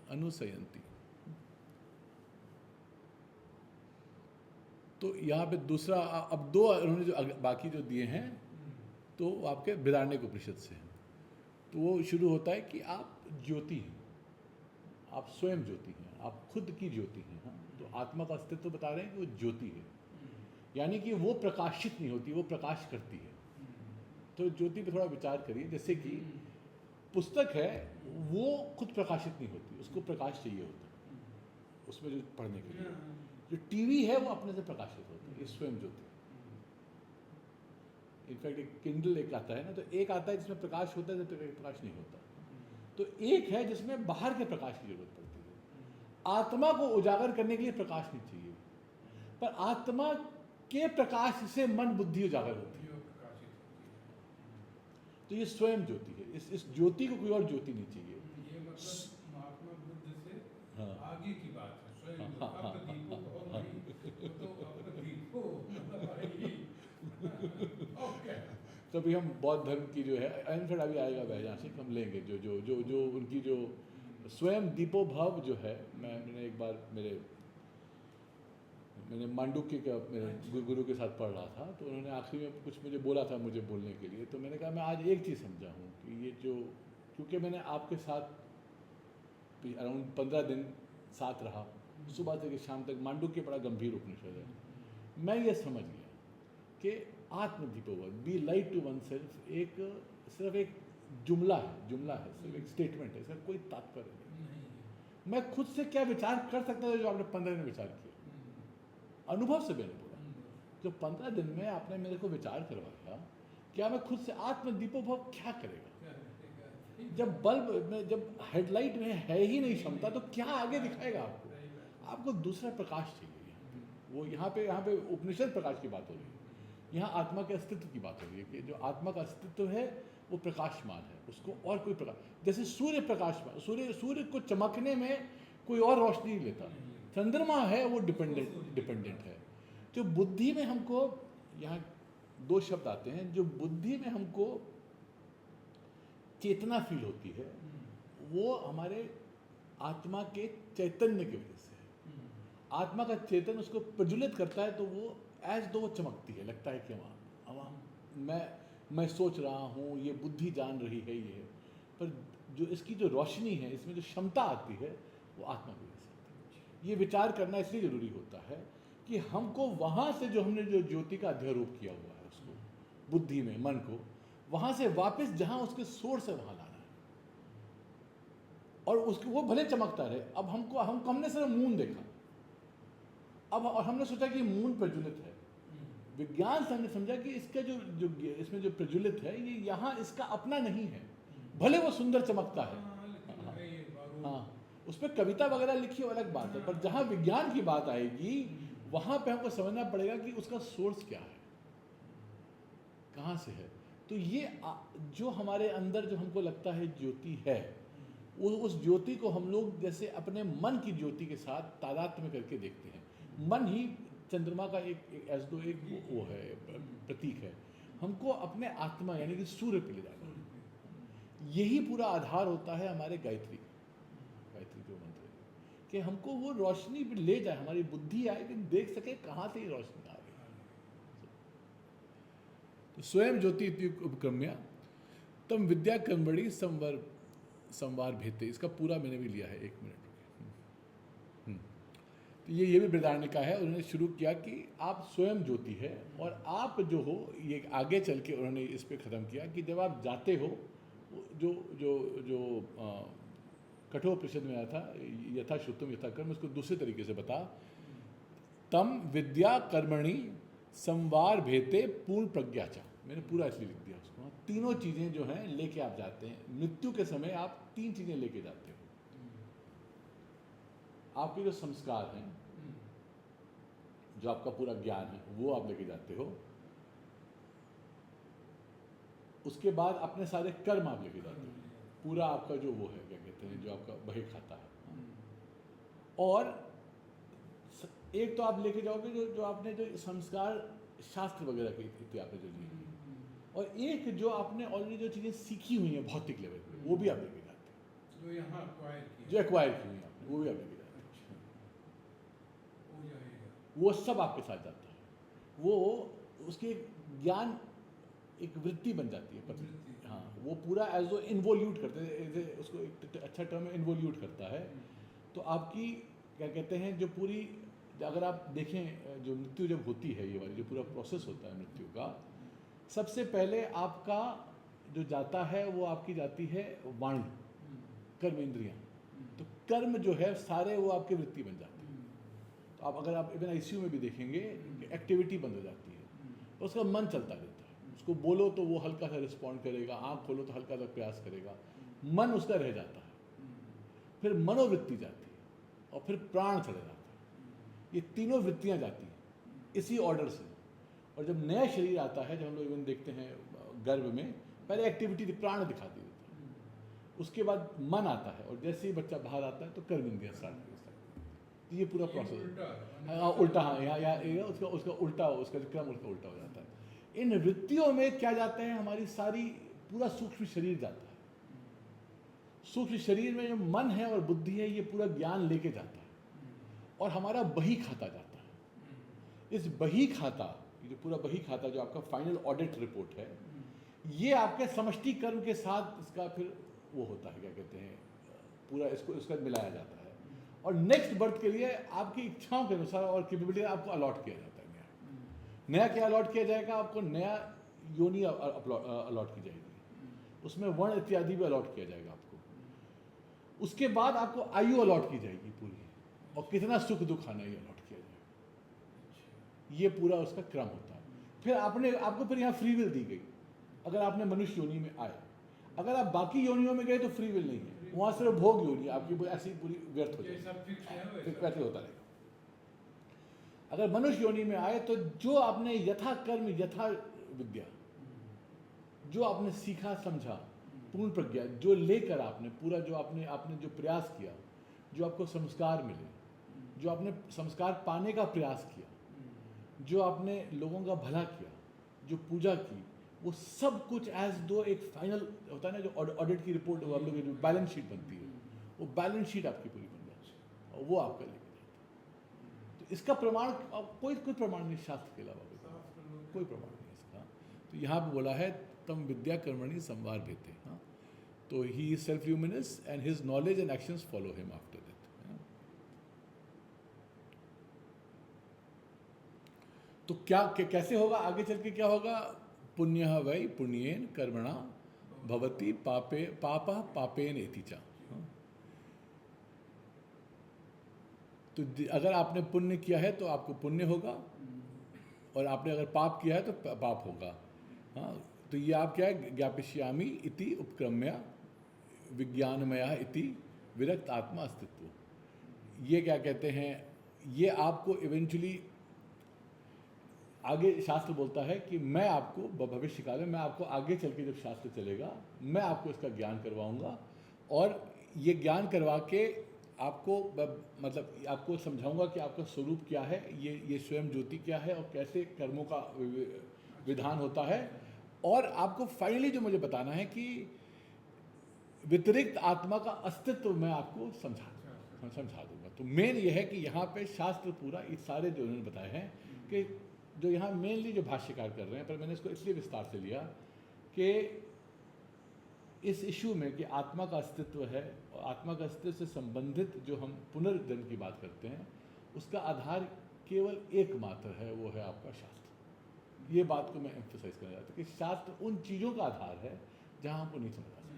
अनुसयंती। तो यहाँ पे दूसरा, अब दो उन्होंने जो बाकी जो दिए हैं, तो आपके बृहदारण्यक उपनिषद से हैं। तो वो शुरू होता है कि आप ज्योति हैं, आप स्वयं ज्योति हैं, आप खुद की ज्योति हैं। हाँ, तो आत्मा का अस्तित्व बता रहे हैं कि वो ज्योति है, यानी कि वो प्रकाशित नहीं होती, वो प्रकाश करती है। तो ज्योति पे थोड़ा विचार करिए। जैसे कि पुस्तक है, वो खुद प्रकाशित नहीं होती, उसको प्रकाश चाहिए होता है उसमें जो पढ़ने के लिए। जो टीवी है वो अपने से प्रकाशित होता है, ये स्वयं ज्योति। इनफैक्ट एक किंडल एक आता है ना, तो एक आता है जिसमें प्रकाश होता है, जिसमें प्रकाश नहीं होता। तो एक है जिसमें बाहर के प्रकाश की जरूरत पड़ती है। आत्मा को उजागर करने के लिए प्रकाश नहीं चाहिए, पर आत्मा के प्रकाश से मन बुद्धि उजागर होती है। तो ये स्वयं ज्योति है, इस ज्योति को कोई और ज्योति नहीं चाहिए। ये मतलब महात्मा बुद्ध से हाँ, आगे की बात है। स्वयं हाँ, हाँ, अब दीपो और नहीं, तो अब दीपो ओके। तभी हम बौद्ध धर्म की जो है, इनफैक्ट अभी आएगा वैज्ञानिक, हम लेंगे जो जो जो जो उनकी जो स्वयं दीपो भव जो है। मैंने एक बार मैंने मांडुक्य का मेरे गुरु के साथ पढ़ रहा था, तो उन्होंने आखिरी में कुछ मुझे बोला था, मुझे बोलने के लिए। तो मैंने कहा मैं आज एक चीज़ समझा हूँ कि ये जो, क्योंकि मैंने आपके साथ अराउंड 15 दिन साथ रहा, सुबह से शाम तक। मांडुक्य बड़ा गंभीर उपनिषद है। मैं ये समझ गया कि आत्मदीपोवत, be light to one self, एक सिर्फ एक जुमला है, सिर्फ एक स्टेटमेंट है, इसका कोई तात्पर्य नहीं। मैं खुद से क्या विचार कर सकता था जो आपने 15 दिन विचार किया। अनुभव से मैंने बोला, जो 15 दिन में आपने मेरे को विचार करवाया, क्या मैं खुद से आत्मदीपोभव क्या करेगा? जब बल्ब में, जब हेडलाइट में है ही नहीं क्षमता, तो क्या आगे दिखाएगा आपको? आपको दूसरा प्रकाश चाहिए। वो यहाँ पे उपनिषद प्रकाश की बात हो रही है, यहाँ आत्मा के अस्तित्व की बात हो रही है कि जो आत्मा का अस्तित्व है वो प्रकाशमान है, उसको और कोई प्रकाश, जैसे सूर्य प्रकाशमान, सूर्य को चमकने में कोई और रोशनी नहीं लेता। चंद्रमा है वो डिपेंडेंट है। जो बुद्धि में हमको, यहाँ दो शब्द आते हैं, जो बुद्धि में हमको चेतना फील होती है, वो हमारे आत्मा के चैतन्य की वजह से है। आत्मा का चेतन उसको प्रज्वलित करता है, तो वो एज दो वो चमकती है, लगता है कि मैं सोच रहा हूँ, ये बुद्धि जान रही है, ये है। पर जो इसकी जो रोशनी है, इसमें जो क्षमता आती है, वो आत्मा की वजह से आती है। ये विचार करना इसलिए जरूरी होता है कि हमको वहाँ से जो हमने जो ज्योति का अध्यारोप किया हुआ है, उसको बुद्धि में, मन को, वहाँ से वापस जहाँ उसके सोर्स है वहाँ लाना है। और उसको वो भले चमकता रहे। अब हमने सिर्फ मून देखा, अब हमने सोचा कि मून प्रज्वलित है। विज्ञान से हमने समझा कि इसका जो इसमें जो प्रज्वलित है, ये यहाँ इसका अपना नहीं है, भले वो सुंदर चमकता है। हाँ, उस पर कविता वगैरह लिखी हो अलग बात है, पर जहाँ विज्ञान की बात आएगी, वहाँ पे हमको समझना पड़ेगा कि उसका सोर्स क्या है, कहाँ से है। तो ये जो हमारे अंदर जो हमको लगता है ज्योति है, उस ज्योति को हम लोग जैसे अपने मन की ज्योति के साथ तादात्म्य करके देखते हैं। मन ही चंद्रमा का एक वो है, प्रतीक है। हमको अपने आत्मा यानी कि सूर्य पे ले जाना, यही पूरा आधार होता है हमारे गायत्री जो मंत्र है, कि हमको वो रोशनी पे ले जाए, हमारी बुद्धि आए कि देख सके कहाँ से ये रोशनी आ रही है। तो स्वयं ज्योति उपक्रम्या तम विद्या कर्मणि संवार भेते। इसका पूरा मैंने भी लिया है, 1 मिनट। तो ये भी बृहदारण्यका है। उन्होंने शुरू किया कि आप स्वयं ज्योति है और आप जो हो, ये आगे चल के उन्होंने इस पे ख़त्म किया कि जब आप जाते हो, जो जो जो कठोपनिषद में आया था, यथा श्रुतम यथा कर्म, उसको दूसरे तरीके से बता, तम विद्या कर्मणि संवार भेते पूर्ण प्रज्ञा चा। मैंने पूरा इसलिए लिख दिया उसको। तीनों चीज़ें जो हैं लेके आप जाते हैं मृत्यु के समय, आप 3 चीज़ें लेके जाते हो। आपके जो संस्कार हैं, जो आपका पूरा ज्ञान है, वो आप लेके जाते हो। उसके बाद अपने सारे कर्म आप लेके जाते हो, पूरा आपका जो वो है, क्या कहते हैं, जो आपका बही खाता है। और एक तो आप लेके जाओगे जो आपने जो संस्कार शास्त्र वगैरह के थे आपने जो लिए, और एक जो आपने ऑलरेडी जो चीज़ें सीखी हुई हैं भौतिक लेवल पे, वो भी आप लेके जाते हैं। जो यहाँ जो एक्वायर की हुई आपने, वो भी आप लेके जाते हैं। वो सब आपके साथ जाता है। वो उसके ज्ञान एक वृत्ति बन जाती है पतली। हाँ, वो पूरा एज ओ इन्वोल्यूट करते हैं, उसको एक अच्छा टर्म इन्वोल्यूट करता है। तो आपकी क्या कहते हैं, जो पूरी, अगर आप देखें जो मृत्यु जब होती है, ये वाली जो पूरा प्रोसेस होता है मृत्यु का, सबसे पहले आपका जो जाता है वो आपकी जाती है वाणी, कर्म इंद्रियाँ। तो कर्म जो है सारे वो आपके वृत्ति बन जाते हैं। तो आप अगर आप इवन आईसीयू में भी देखेंगे, एक्टिविटी बंद हो जाती है, तो उसका मन चलता रहता है। उसको बोलो तो वो हल्का सा रिस्पॉन्ड करेगा, आँख खोलो तो हल्का सा प्रयास करेगा, मन उसका रह जाता है। फिर मनोवृत्ति जाती है और फिर प्राण चले जाता है। ये तीनों वृत्तियाँ जाती हैं इसी ऑर्डर से। और जब नया शरीर आता है, जब हम लोग इवन देखते हैं गर्भ में, पहले एक्टिविटी प्राण दिखाती देता है, उसके बाद मन आता है, और जैसे ही बच्चा बाहर आता है तो कर्म इंद्रियाँ स्टार्ट करती है। ये पूरा प्रोसेस उल्टा, हाँ, यहाँ उसका उल्टा, उसका क्रम उसका उल्टा हो जाता है। इन वृत्तियों में क्या जाता है, हमारी सारी पूरा सूक्ष्म शरीर जाता है। सूक्ष्म शरीर में जो मन है और बुद्धि है, ये पूरा ज्ञान लेके जाता है और हमारा बही खाता जाता है। इस बही खाता, जो पूरा बही खाता, जो आपका फाइनल ऑडिट रिपोर्ट है, ये आपके समष्टि कर्म के साथ इसका फिर वो होता है, क्या कहते हैं, पूरा इसको इसका मिलाया जाता है। और नेक्स्ट बर्थ के लिए आपकी इच्छाओं के अनुसार और कैपेबिलिटी आपको अलॉट किया जाता है। नया क्या अलॉट किया जाएगा आपको, नया योनि अलॉट की जाएगी, उसमें वर्ण इत्यादि भी अलॉट किया जाएगा आपको। उसके बाद आपको आयु अलॉट की जाएगी पूरी, और कितना सुख दुख आना ये अलॉट किया जाएगा। ये पूरा उसका क्रम होता है। फिर आपको फिर यहाँ फ्री विल दी गई। अगर आपने मनुष्य योनि में आए, अगर आप बाकी योनियों में गए तो फ्री विल नहीं है, वहाँ सिर्फ भोग योनि आपकी ऐसी पूरी व्यर्थ हो जाएगी, वैसे होता रहेगा। अगर मनुष्य योनि में आए तो जो आपने यथा कर्म यथा विद्या, जो आपने सीखा समझा, पूर्ण प्रज्ञा जो लेकर आपने पूरा, जो आपने जो प्रयास किया, जो आपको संस्कार मिले, जो आपने संस्कार पाने का प्रयास किया, जो आपने लोगों का भला किया, जो पूजा की, वो सब कुछ एज दो एक फाइनल होता है ना, जो ऑडिट की रिपोर्ट हम लोग जो बैलेंस शीट बनती है, वो बैलेंस शीट आपकी पूरी बन जाती है और वो आपका लेके जाता है। तो इसका प्रमाण कोई प्रमाण नहीं शास्त्र के अलावा, कोई प्रमाण नहीं इसका। तो यहाँ पे बोला है तम विद्या कर्मणि संवार भेते। हाँ, तो he is self luminous and his knowledge and actions follow him after that. तो क्या कैसे होगा आगे चल के, क्या होगा, पुण्य वै पुण्येन कर्मणा भवति पापे पापा पापेन इति च। तो अगर आपने पुण्य किया है तो आपको पुण्य होगा, और आपने अगर पाप किया है तो पाप होगा। हाँ, तो ये आप क्या है, ज्ञापयिष्यामि इति उपक्रम्य विज्ञानमया इति विरक्त आत्मा अस्तित्व। ये क्या कहते हैं, ये आपको इवेंचुअली आगे शास्त्र बोलता है कि मैं आपको भविष्य काल में, मैं आपको आगे चल के जब शास्त्र चलेगा, मैं आपको इसका ज्ञान करवाऊंगा, और ये ज्ञान करवा के आपको मतलब आपको समझाऊंगा कि आपका स्वरूप क्या है, ये स्वयं ज्योति क्या है, और कैसे कर्मों का विधान होता है। और आपको फाइनली जो मुझे बताना है कि व्यतिरिक्त आत्मा का अस्तित्व मैं आपको समझा दूंगा। तो मेन ये है कि यहाँ पे शास्त्र पूरा इस सारे जो उन्होंने बताए हैं, कि जो यहाँ मेनली जो भाष्यकार कर रहे हैं, पर मैंने इसको इसलिए विस्तार से लिया कि इस इशू में कि आत्मा का अस्तित्व है, और आत्मा का अस्तित्व से संबंधित जो हम पुनर्जन्म की बात करते हैं, उसका आधार केवल एकमात्र है, वो है आपका शास्त्र। ये बात को मैं एम्फसाइज करना चाहता हूँ कि शास्त्र उन चीज़ों का आधार है जहाँ हमको नहीं समझा सकते।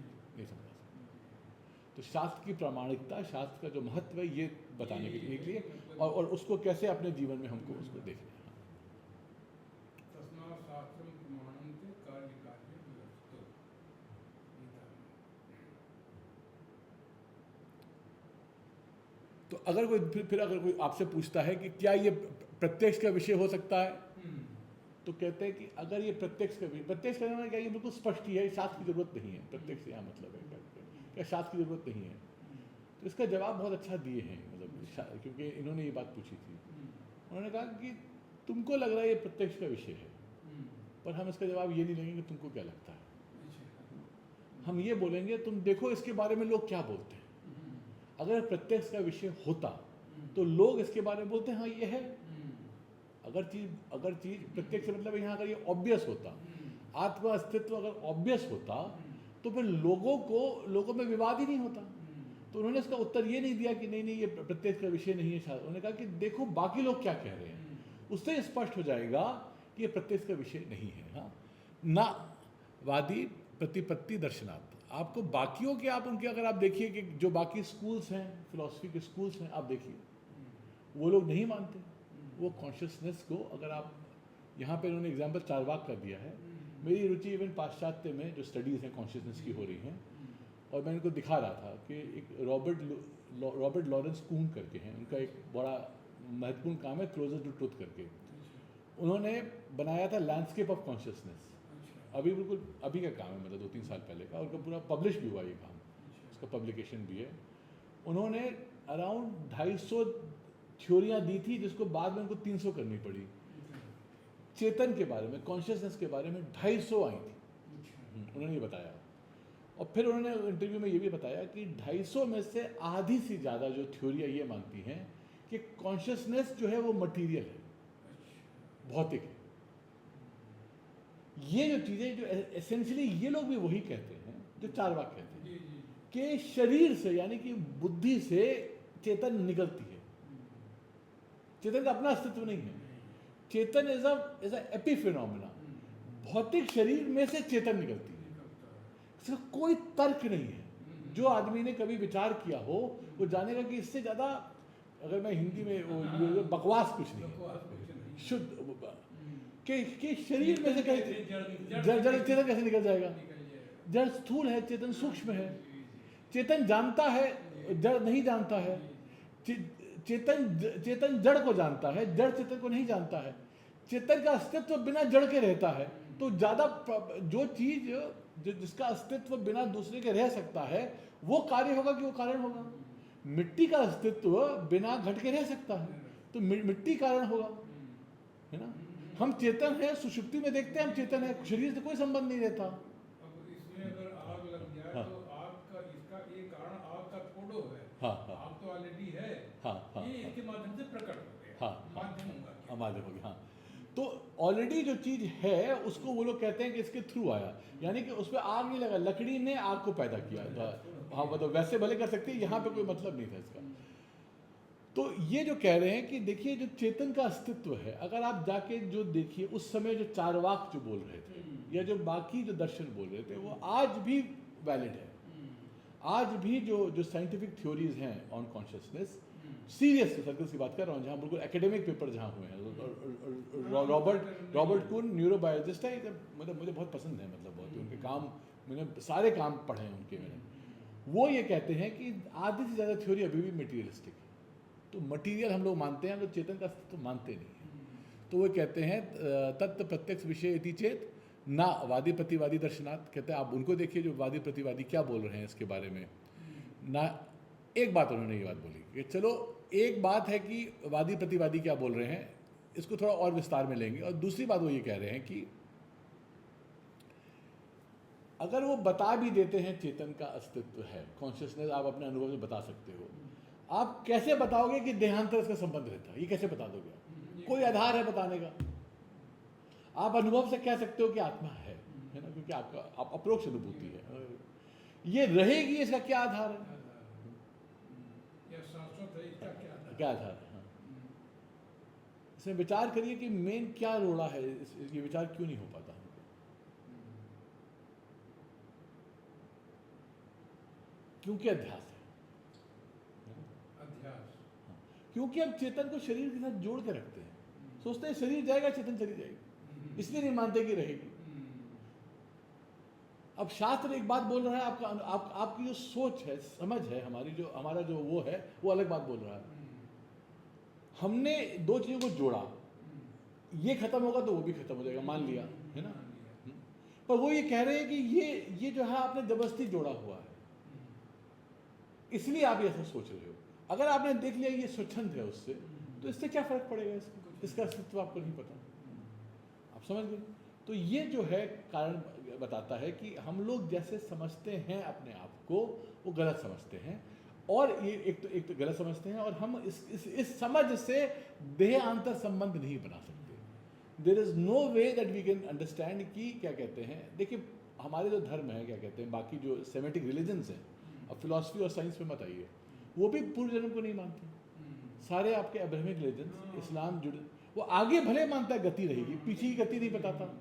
तो शास्त्र की प्रामाणिकता, शास्त्र का जो महत्व है, ये बताने के लिए और उसको कैसे अपने जीवन में हमको उसको देखना है। तो अगर कोई फिर अगर कोई आपसे पूछता है कि क्या ये प्रत्यक्ष का विषय हो सकता है, तो कहते हैं कि अगर ये प्रत्यक्ष करने में क्या, ये बिल्कुल स्पष्ट ही है, शास्त्र की जरूरत नहीं है। प्रत्यक्ष यहाँ मतलब है क्या शास्त्र की जरूरत नहीं है। तो इसका जवाब बहुत अच्छा दिए हैं, मतलब क्योंकि इन्होंने ये बात पूछी थी। उन्होंने कहा कि तुमको लग रहा है ये प्रत्यक्ष का विषय है, पर हम इसका जवाब ये नहीं लेंगे कि तुमको क्या लगता है। हम ये बोलेंगे तुम देखो इसके बारे में लोग क्या बोलते हैं। अगर प्रत्यक्ष का विषय होता तो लोग इसके बारे में बोलते हैं हाँ ये है। अगर चीज प्रत्यक्ष से मतलब यहाँ अगर ये ऑब्वियस होता, आत्मा अस्तित्व अगर ऑब्वियस होता, तो फिर लोगों में विवाद ही नहीं होता। तो उन्होंने इसका उत्तर ये नहीं दिया कि नहीं ये प्रत्यक्ष का विषय नहीं है। उन्होंने कहा कि देखो बाकी लोग क्या कह रहे हैं, उससे स्पष्ट हो जाएगा कि ये प्रत्यक्ष का विषय नहीं है। हाँ, ना वादी प्रतिपत्ति दर्शनार्थ। आपको बाकियों के आप उनके अगर आप देखिए कि जो बाकी स्कूल्स हैं, फिलॉसफी के स्कूल्स हैं, आप देखिए वो लोग नहीं मानते वो कॉन्शियसनेस को। अगर आप यहाँ पे उन्होंने एग्जाम्पल चारवाक का दिया है। मेरी रुचि इवन पाश्चात्य में जो स्टडीज़ हैं कॉन्शियसनेस की हो रही हैं, और मैं इनको दिखा रहा था कि एक रॉबर्ट लॉरेंस कून करके हैं, उनका एक बड़ा महत्वपूर्ण काम है क्लोजर टू ट्रुथ करके। उन्होंने बनाया था लैंडस्केप ऑफ कॉन्शियसनेस। बिल्कुल अभी का काम है, मतलब 2-3 साल पहले का। उनका पूरा पब्लिश भी हुआ ये काम, उसका पब्लिकेशन भी है। उन्होंने अराउंड 250 थ्योरियाँ दी थी, जिसको बाद में उनको 300 करनी पड़ी। चेतन के बारे में, कॉन्शियसनेस के बारे में 250 आई थी, उन्होंने ये बताया। और फिर उन्होंने इंटरव्यू में ये भी बताया कि 250 में से आधी से ज़्यादा जो थ्योरियाँ ये मानती हैं कि कॉन्शियसनेस जो है वो मटीरियल है, भौतिक है। ये जो चीज़ें जो एसेंशियली ये लोग भी वही कहते हैं जो चारवाक कहते हैं कि शरीर से यानी कि बुद्धि से चेतन निकलती है। चेतन का अपना अस्तित्व नहीं है। चेतन इज अ एपिफिनोमेना। भौतिक शरीर में से चेतन निकलती है, इसका कोई तर्क नहीं है। जो आदमी ने कभी विचार किया हो वो जानेगा कि इससे ज़्यादा, अगर मैं हिंदी में बकवास कुछ नहीं है, शुद्ध कि शरीर में से जड़ चेतन कैसे निकल जाएगा। जड़ स्थूल है, चेतन सूक्ष्म है। चेतन जानता है, जड़ नहीं जानता है। चेतन जड़ को जानता है, जड़ चेतन को नहीं जानता है। चेतन का अस्तित्व बिना जड़ के रहता है। तो ज़्यादा जो चीज़ जिसका अस्तित्व बिना दूसरे के रह सकता है वो कार्य होगा कि वो कारण होगा। मिट्टी का अस्तित्व बिना घट के रह सकता है, तो मिट्टी कारण होगा, है ना। हम चेतन है, सुषुप्ति में देखते हैं हम चेतन है, शरीर से कोई संबंध नहीं रहता। अब इसमें अगर आग लग जाए तो आग का इसका एक कारण आग का फोटो है। आग तो ऑलरेडी है। ये इसके माध्यम से प्रकट हो गया। माध्यम हो गया। तो ऑलरेडी जो चीज है उसको वो लोग कहते हैं कि इसके थ्रू आया, यानी कि उस पर आग नहीं लगा, लकड़ी ने आग को पैदा किया। हाँ, मतलब वैसे भले कर सकती है, यहाँ पे कोई मतलब नहीं था इसका। तो ये जो कह रहे हैं कि देखिए जो चेतन का अस्तित्व है, अगर आप जाके जो देखिए उस समय जो चारवाक जो बोल रहे थे या जो बाकी जो दर्शन बोल रहे थे वो आज भी वैलिड है। आज भी जो साइंटिफिक थ्योरीज हैं ऑन कॉन्शियसनेस, सीरियस सर्कल्स की बात कर रहा हूँ, जहाँ बिल्कुल एकेडमिक पेपर जहाँ हुए हैं। रॉबर्ट कून न्यूरोबायोलॉजिस्ट है, मतलब मुझे बहुत पसंद है, मतलब बहुत उनके काम, मैंने सारे काम पढ़े हैं उनके। मैंने वो ये कहते हैं कि आधी से ज़्यादा थ्योरी अभी भी मटीरियलिस्टिक है। तो मटीरियल हम लोग मानते हैं, हम लोग चेतन का अस्तित्व तो मानते नहीं है। तो वो कहते हैं तत्व प्रत्यक्ष विषय इति चेत ना वादी प्रतिवादी दर्शनार्थ। कहते हैं आप उनको देखिए जो वादी प्रतिवादी क्या बोल रहे हैं इसके बारे में ना। एक बात उन्होंने ये बात बोली कि चलो एक बात है कि वादी प्रतिवादी क्या बोल रहे हैं, इसको थोड़ा और विस्तार में लेंगे। और दूसरी बात वो ये कह रहे हैं कि अगर वो बता भी देते हैं चेतन का अस्तित्व है, कॉन्शियसनेस आप अपने अनुभव से बता सकते हो, आप कैसे बताओगे कि देहांतर इसका संबंध रहता है? ये कैसे बता दोगे? कोई आधार है बताने का? आप अनुभव से कह सकते हो कि आत्मा है ना, क्योंकि आप अप्रोक्ष अनुभूति है। ये रहेगी, इसका क्या आधार है? शाश्वत है, इसका क्या आधार है? इसमें विचार करिए कि मेन क्या रोड़ा है, ये विचार क्यों नहीं हो पाता हमको। क्योंकि अध्यास है, अध्यास। क्योंकि हम चेतन को शरीर के साथ जोड़ के रखते हैं, सोचते हैं शरीर जाएगा चेतन चली जाएगी, इसलिए नहीं मानते कि रहेगी। अब शास्त्र एक बात बोल रहा है, आपकी जो सोच है, समझ है, हमारा जो वो है, वो अलग बात बोल रहा है। हमने दो चीजों को जोड़ा, ये खत्म होगा तो वो भी खत्म हो जाएगा, मान लिया, है ना। पर वो ये कह रहे हैं कि ये जो है आपने जबरदस्ती जोड़ा हुआ है, इसलिए आप ऐसा सोच रहे हो। अगर आपने देख लिया ये स्वच्छंद है उससे, तो इससे क्या फर्क पड़ेगा, इसका अस्तित्व आपको नहीं पता। आप समझ गए। तो ये जो है कारण बताता है कि हम लोग जैसे समझते हैं अपने आप को, वो गलत समझते हैं। और ये एक तो गलत समझते हैं, और हम इस समझ से देह अंतर संबंध नहीं बना सकते। There is no way that we can understand कि क्या कहते हैं। देखिए हमारे जो धर्म है, क्या कहते हैं, बाकी जो सेमेटिक रिलीजन्स हैं, अब फिलॉसफी और साइंस में मत आइए, वो भी पूर्व जन्म को नहीं मानते। सारे आपके अब्राहमिक रिलीजन्स, इस्लाम जुड़े, वो आगे भले मानता है गति रहेगी, पीछे की गति नहीं बताता,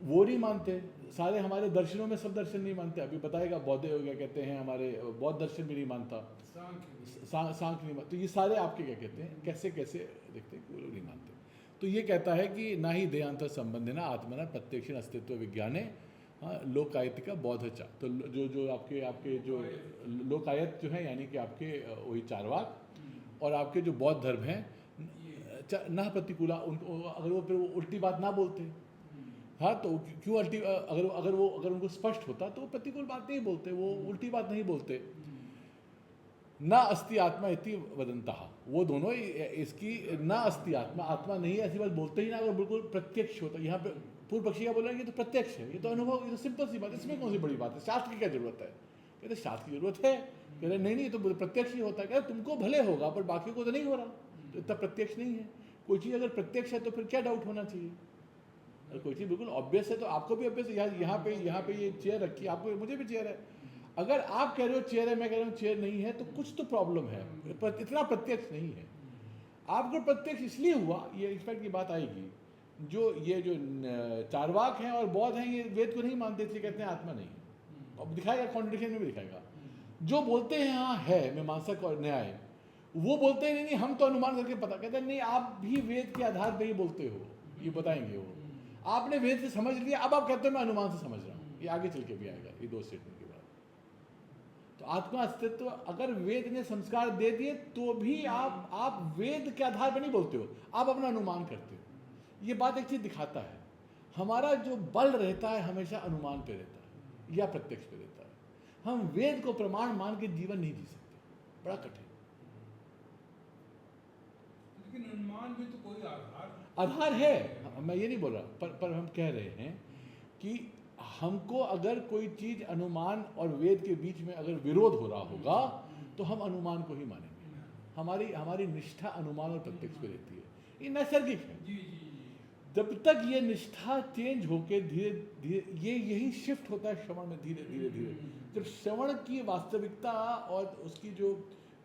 वो नहीं मानते। सारे हमारे दर्शनों में सब दर्शन नहीं मानते। अभी बताएगा बौद्ध हो गया, कहते हैं हमारे बौद्ध दर्शन भी नहीं मानता, सांख्य नहीं मानता। तो ये सारे आपके क्या कहते हैं, कैसे कैसे देखते हैं, वो लोग नहीं मानते। तो ये कहता है कि ना ही देहांतर संबंध है ना आत्मना प्रत्यक्ष अस्तित्व विज्ञाने, हाँ, लोकायत का बौद्ध चा। तो जो आपके जो लोकायत जो है, यानी कि आपके वही चारवाक, और आपके जो बौद्ध धर्म हैं ना प्रतिकूला, उनको अगर वो फिर उल्टी बात ना बोलते, हाँ, तो क्यों अल्टी, अगर उनको स्पष्ट होता तो वो प्रतिकूल बात नहीं बोलते, वो उल्टी बात नहीं बोलते। ना अस्ति आत्मा इति वदंता, वो दोनों इसकी ना अस्ति आत्मा, आत्मा नहीं है ऐसी बात बोलते ही ना। अगर बिल्कुल प्रत्यक्ष होता, यहाँ पे पूर्व पक्षी का बोल रहा है ये तो प्रत्यक्ष है, ये तो अनुभव, ये तो सिंपल सी बात है, इसमें कौन सी बड़ी बात है, शास्त्र की क्या जरूरत है। कहते शास्त्र की जरूरत है, कहते नहीं, तो प्रत्यक्ष ही होता है। कहते तुमको भले होगा पर बाकी को तो नहीं हो रहा, तो इतना प्रत्यक्ष नहीं है। कोई चीज़ अगर प्रत्यक्ष है तो फिर क्या डाउट होना चाहिए। अगर कोई चीज़ बिल्कुल ऑब्वियस है तो आपको भी ऑब्वियस है। यहाँ पे ये चेयर रखी है, आपको, मुझे भी चेयर है। अगर आप कह रहे हो चेयर है, मैं कह रहा हूँ चेयर नहीं है, तो कुछ तो प्रॉब्लम है, इतना प्रत्यक्ष नहीं है। आपको प्रत्यक्ष इसलिए हुआ, ये इनफैक्ट की बात आएगी, ये जो चारवाक हैं और बौद्ध हैं, ये वेद को नहीं मानते, इसलिए कहते हैं आत्मा नहीं है। अब दिखाएगा, कॉन्ट्रडिक्शन में भी दिखाएगा। जो बोलते हैं हाँ है मीमांसक और न्याय, वो बोलते हैं नहीं हम तो अनुमान करके पता, कहते हैं नहीं आप भी वेद के आधार पर ही बोलते हो, ये बताएंगे वो। आपने वेद से समझ लिया, अब आप कहते हो मैं अनुमान से समझ रहा हूँ, ये आगे चल के भी आएगा, ये दो स्टेटमेंट के बाद। तो आत्मा अस्तित्व अगर वेद ने संस्कार दे दिए तो भी आप वेद के आधार पर नहीं बोलते हो, आप अपना अनुमान करते हो। ये बात एक चीज दिखाता है, हमारा जो बल रहता है हमेशा अनुमान पे रहता है या प्रत्यक्ष पे रहता है। हम वेद को प्रमाण मान के जीवन नहीं जी सकते, बड़ा कठिन। लेकिन अनुमान भी तो कोई आधार है, मैं ये नहीं बोल रहा, पर हम कह रहे हैं कि हमको अगर कोई चीज अनुमान और वेद के बीच में अगर विरोध हो रहा होगा तो हम अनुमान को ही मानेंगे। हमारी निष्ठा अनुमान और प्रत्यक्ष पे रहती है, ये नैसर्गिक है। जब तक ये निष्ठा चेंज होके धीरे धीरे यही शिफ्ट होता है श्रवण में, धीरे धीरे जब श्रवण की वास्तविकता और उसकी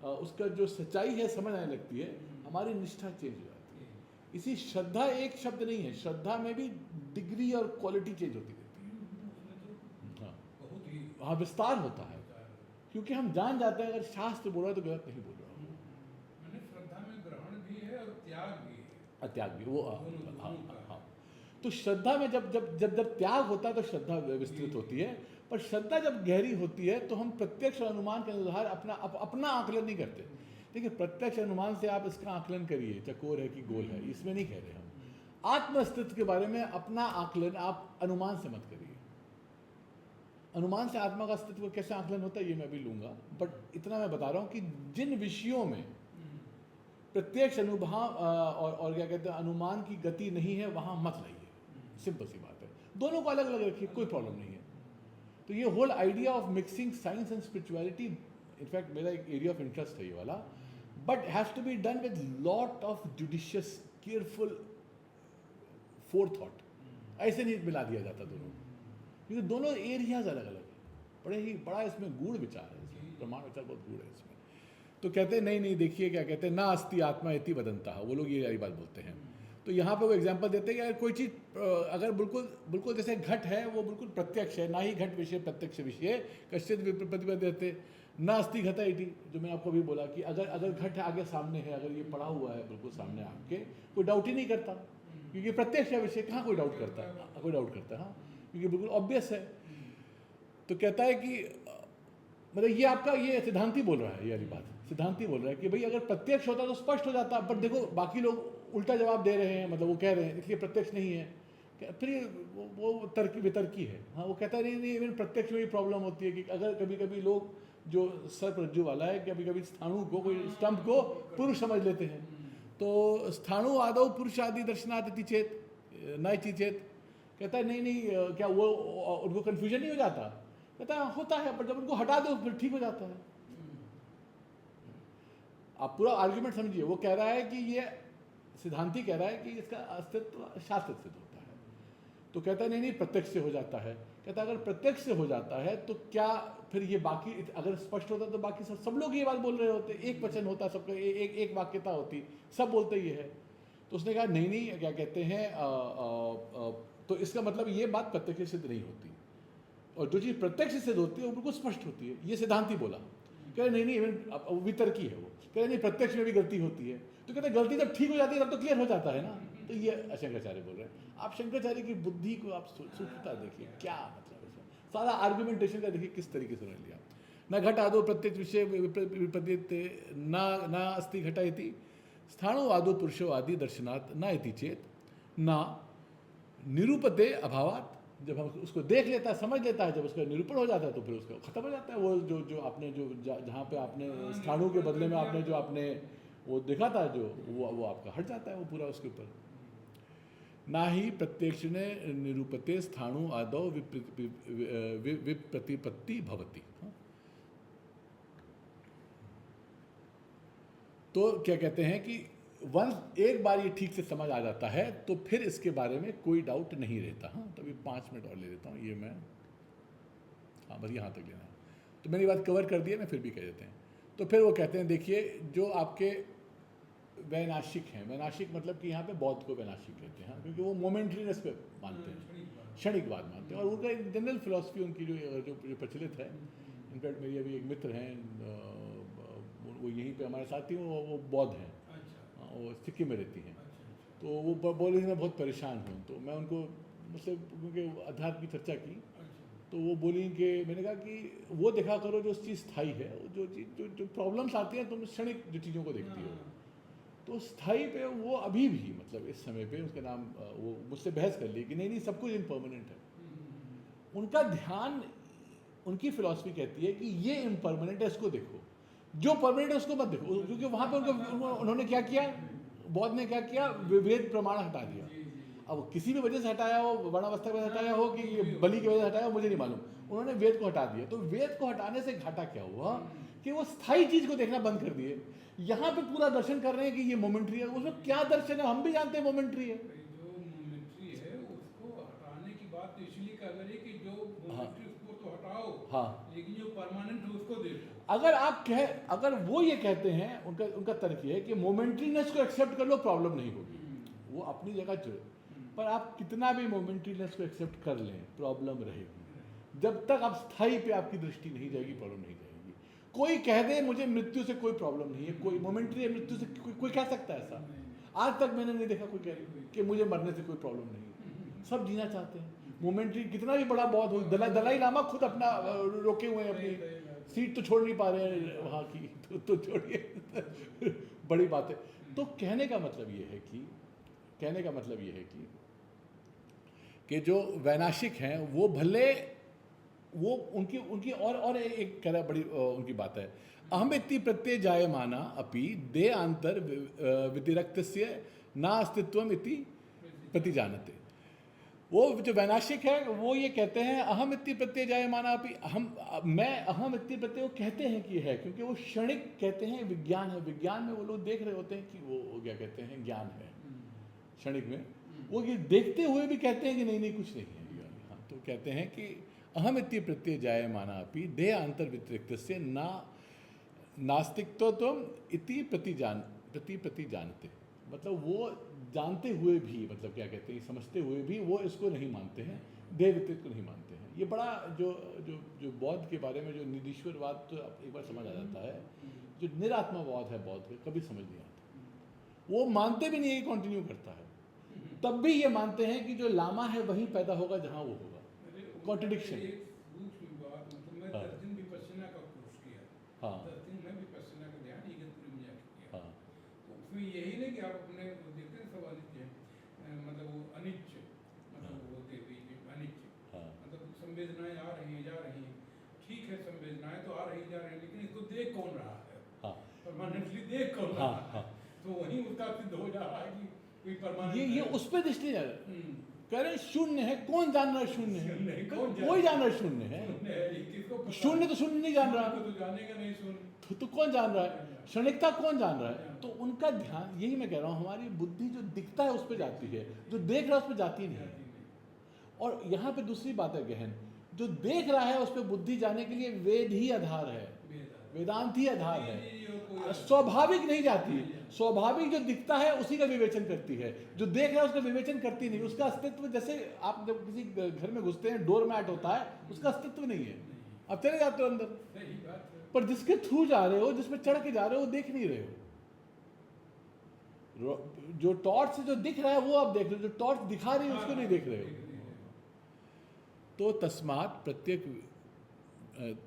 उसका जो सच्चाई है समझ आने लगती है, हमारी निष्ठा चेंज हो जाती है। इसी श्रद्धा एक शब्द नहीं है, श्रद्धा में भी डिग्री और क्वालिटी चेंज होती रहती है। हाँ, विस्तार होता है, क्योंकि हम जान जाते हैं अगर शास्त्र बोल रहा है तो गलत नहीं बोल रहा। मैंने श्रद्धा में ग्रहण भी है और त्याग भी है। त्याग भी वो, हाँ। तो श्रद्धा में जब त्याग होता है तो श्रद्धा विस्तृत होती है, पर श्रद्धा जब गहरी होती है तो हम प्रत्यक्ष अनुमान के अनुसार अपना आकलन नहीं करते। देखिए प्रत्यक्ष अनुमान से आप इसका आकलन करिए, चकोर है कि गोल है, इसमें नहीं कह रहे हम। आत्म अस्तित्व के बारे में अपना आकलन आप अनुमान से मत करिए। अनुमान से आत्मा का अस्तित्व कैसे आकलन होता है ये मैं भी लूंगा, बट इतना मैं बता रहा हूँ कि जिन विषयों में प्रत्यक्ष अनुभव और क्या कहते हैं अनुमान की गति नहीं है वहां मत लाइए, सिंपल सी बात है। दोनों को अलग अलग रखिए, कोई प्रॉब्लम नहीं है। तो ये whole idea of mixing science and spirituality, in fact मेरा एक एरिया ऑफ इंटरेस्ट है ये वाला, but has to be done with lot of judicious careful forethought. ऐसे नहीं मिला दिया जाता दोनों, क्योंकि दोनों एरियाज अलग अलग है। बड़ा इसमें गूढ़ विचार है, प्रमाण विचार बहुत गूढ़ है इसमें। तो कहते हैं नहीं नहीं, देखिए क्या कहते हैं, ना अस्ति आत्मा इति वदन्तः, वो लोग ये वाली बात बोलते हैं। तो यहाँ पे वो एग्जांपल देते हैं कि अगर कोई चीज़ अगर बिल्कुल बिल्कुल जैसे घट है, वो बिल्कुल प्रत्यक्ष है, ना ही घट विषय प्रत्यक्ष विषय कश्चित प्रतिपद्यते ना अस्ति घटा इति, जो मैं आपको अभी बोला कि अगर घट आगे सामने है, अगर ये पड़ा हुआ है बिल्कुल सामने आपके, कोई डाउट ही नहीं करता, क्योंकि प्रत्यक्ष है विषय, कहाँ कोई डाउट करता है, कोई डाउट करता है, हाँ, क्योंकि बिल्कुल ऑब्वियस है। तो कहता है कि मतलब ये आपका ये सिद्धांति बोल रहा है, ये वाली बात सिद्धांति बोल रहा है कि भाई अगर प्रत्यक्ष होता तो स्पष्ट हो जाता, बट देखो बाकी लोग उल्टा जवाब दे रहे हैं, मतलब वो कह रहे हैं इसलिए प्रत्यक्ष नहीं है, फिर वो तर्क वितर्की है। हाँ, वो कहता है नहीं नहीं, इवन प्रत्यक्ष में भी प्रॉब्लम होती है कि अगर कभी कभी लोग जो सर्परज्जु वाला है, कभी कभी स्थाणु को, कोई स्टम्प को पुरुष समझ लेते हैं, तो स्थाणु आदौ पुरुष आदि दर्शनात् इति चेत न इति चेत, कहता है नहीं नहीं, क्या वो उनको कन्फ्यूजन नहीं हो जाता, कहता है होता है, पर जब उनको हटा दो फिर ठीक हो जाता है। आप पूरा आर्ग्यूमेंट समझिए, वो कह रहा है कि ये सिद्धांति कह रहा है कि इसका अस्तित्व शास्त्र सिद्ध होता है, तो कहता है नहीं नहीं प्रत्यक्ष से हो जाता है। कहता है अगर प्रत्यक्ष से हो जाता है तो क्या फिर ये बाकी, अगर स्पष्ट होता तो बाकी सब लोग ये बात बोल रहे होते, एक वचन होता सबका, एक वाक्यता होती, सब बोलते ये है। तो उसने कहा नहीं नहीं, क्या कहते हैं तो इसका मतलब ये बात प्रत्यक्ष सिद्ध नहीं होती, और जो चीज़ प्रत्यक्ष सिद्ध होती है वो बिल्कुल स्पष्ट होती है, ये सिद्धांति बोला। कह रहे नहीं नहीं, इवन वितर्की है वो, कह रहे नहीं प्रत्यक्ष में भी गलती होती है, तो कहते हैं गलती जब ठीक हो जाती है तब तो क्लियर हो जाता है ना। तो ये शंकराचार्य बोल रहे हैं। आप शंकराचार्य की बुद्धि को आप सूक्ष्मता देखिए, क्या मतलब है, सारा आर्गुमेंटेशन का देखिए किस तरीके से उन्होंने लिया। न घट आदो प्रत्यक्ष विषय विपद्यते न अस्ति घटा इति स्थाणु आदो पुरुषो आदि दर्शनात् न इति चेत न निरूपते अभावात्, जब हम उसको देख लेता है, समझ लेता है, जब उसका निरूपण हो जाता है तो फिर उसका खत्म हो जाता है। वो जो आपने जो जहाँ पे आपने स्थाणु के बदले में आपने जो आपने वो देखा था, जो वो आपका हट जाता है, वो पूरा उसके ऊपर। ना ही प्रत्यक्ष ने निरूपते स्थाणु आदौ विप्रतिपत्ति भवति। तो क्या कहते हैं कि वंस एक बार ये ठीक से समझ आ जाता है तो फिर इसके बारे में कोई डाउट नहीं रहता। हाँ, तो अभी 5 मिनट और ले लेता हूँ, ये मैं, हाँ बस यहाँ तक लेना है। तो मैंने ये बात कवर कर दी है, मैं फिर भी कह देते हैं। तो फिर वो कहते हैं देखिए, जो आपके वैनाशिक हैं, वैनाशिक मतलब कि यहाँ पे बौद्ध को वैनाशिक कहते हैं, क्योंकि वो मोमेंट्रीनेस पे मानते हैं, क्षणिकवाद मानते हैं, और उनका एक जनरल फिलॉसफी उनकी जो प्रचलित है। इनफैक्ट मेरी अभी एक मित्र हैं, वो यहीं पे हमारे साथ ही, वो बौद्ध हैं, वो सिक्किम में रहती हैं। तो वो बोले मैं बहुत परेशान हूँ, तो मैं उनको मुझसे क्योंकि अध्यात्म की चर्चा की, तो वो बोली कि मैंने कहा कि वो देखा करो जो चीज़ स्थायी है, जो चीज़ जो प्रॉब्लम्स आती हैं तुम क्षणिक जो चीज़ों को देखती हो, तो स्थायी पे वो अभी भी मतलब इस समय पे उसका नाम वो मुझसे बहस कर ली कि नहीं नहीं सब कुछ इम्परमानेंट है। उनका ध्यान, उनकी फिलॉसफी कहती है कि ये इम्परमानेंट है, इसको देखो, जो परमानेंट है उसको मत देखो, क्योंकि वहाँ पे उन्होंने क्या किया, बौद्ध ने क्या किया, वेद प्रमाण हटा दिया। अब किसी भी वजह से हटाया हो, वर्णावस्था में हटाया हो कि बलि की वजह से हटाया हो, मुझे नहीं मालूम, उन्होंने वेद को हटा दिया। तो वेद को हटाने से घाटा क्या हुआ कि वो स्थायी चीज को देखना बंद कर दिए। यहाँ पे पूरा दर्शन कर रहे हैं कि ये मोमेंट्री है, उसमें क्या दर्शन है, हम भी जानते हैं मोमेंट्री है। जो मोमेंट्री है उसको हटाने की बात तो इसलिए कर रहे हैं कि जो मोमेंट्री उसको तो हटाओ, हाँ, लेकिन जो परमानेंट है उसको देखो। अगर वो ये कहते हैं, उनका तर्क ये है कि मोमेंट्रीनेस को एक्सेप्ट कर लो, प्रॉब्लम नहीं होगी, वो अपनी जगह चले, पर आप कितना भी मोमेंट्रीनेस को एक्सेप्ट कर लें, प्रॉब्लम रहेगी। जब तक आप स्थायी पे आपकी दृष्टि नहीं जाएगी, प्रॉब्लम नहीं जाएगी। कोई कह दे मुझे मृत्यु से कोई प्रॉब्लम नहीं है, कोई मोमेंट्री है, मृत्यु से कोई कह सकता है ऐसा? आज तक मैंने नहीं देखा कोई कह कि मुझे मरने से कोई प्रॉब्लम नहीं है। सब जीना चाहते हैं। मोमेंट्री कितना भी बड़ा बहुत हो, दलाई लामा खुद अपना रोके हुए हैं, अपनी सीट तो छोड़ नहीं पा रहे हैं वहाँ की, तो छोड़िए बड़ी बात है। तो कहने का मतलब ये है कि जो वैनाशिक हैं वो भले वो उनकी और एक कह रहा बड़ी उनकी बात है, अहम इति प्रत्यय जायमाना अपि देहांतर व्यतिरक्तस्य नास्तित्वम इति प्रतिजानते। वो जो वैनाशिक है वो ये कहते हैं अहम इति प्रत्यय जायमाना अपि, मैं अहम इति प्रत्यय वो कहते हैं कि है, क्योंकि वो क्षणिक कहते हैं विज्ञान है। विज्ञान में वो लोग देख रहे होते हैं कि वो क्या कहते हैं, ज्ञान है। क्षणिक में वो ये देखते हुए भी कहते हैं कि नहीं कुछ नहीं है। हाँ, तो कहते हैं कि अहम इति प्रत्यय जायमाना अपि देह अंतर व्यतिरिक्त से नास्तिकत्व तो इति प्रति जानते, मतलब वो जानते हुए भी, मतलब क्या कहते हैं, समझते हुए भी वो इसको नहीं मानते हैं, देह व्यतिरिक्त को नहीं मानते हैं। ये बड़ा जो जो जो बौद्ध के बारे में जो निरीश्वरवाद तो एक बार समझ आ जाता है, जो निरात्मावाद है बौद्ध का कभी समझ नहीं आता। वो मानते भी नहीं है, कंटिन्यू करता है, तब भी ये मानते हैं कि जो लामा है वहीं पैदा होगा जहाँ वो होगा। कॉन्ट्रडिक्शन। हाँ हाँ हाँ, उसमें यही नहीं कि आप अपने देखते हैं सब अनित्य है, मतलब वो अनित्य, मतलब वो होते बीच अनित्य, मतलब संवेदनाएं आ रही हैं जा रही हैं, ठीक है संवेदनाएं तो आ रही जा रही हैं, लेकिन इसको देख कौन रहा है, परमानेंटली देख कौन रहा है, तो वहीं उसका सिद्ध हो जा रहा है कि कोई परमानेंट ये उस पर दृष्टि जा रहा है। कह रहे शून्य है, कौन जान रहा है शून्य है? कोई जान रहा है शून्य है, शून्य तो शून्य नहीं जान रहा, तो जानेगा नहीं शून्य, तो कौन जान रहा है? क्षणिकता कौन जान रहा है? तो उनका ध्यान, यही मैं कह रहा हूँ, हमारी बुद्धि जो दिखता है उस पर जाती है, जो देख रहा है उस पर जाती नहीं है। और यहाँ पे दूसरी बात है गहन, जो देख रहा है उस पर बुद्धि जाने के लिए वेद ही आधार है, वेदांत ही आधार है। स्वाभाविक नहीं जाती, स्वाभाविक जो दिखता है उसी का विवेचन करती है, जो देख रहा है उसका विवेचन करती नहीं। उसका अस्तित्व, जैसे आप जब किसी घर में घुसते हैं, डोर मैट होता है, उसका अस्तित्व नहीं है, आप चले जाते हो अंदर, पर जिसके थ्रू जा रहे हो, जिसमें चढ़ के जा रहे हो, वो देख नहीं रहे हो। जो टॉर्च से जो दिख रहा है वो आप देख रहे हो, जो टॉर्च दिखा रही है उसको नहीं देख रहे हो। तो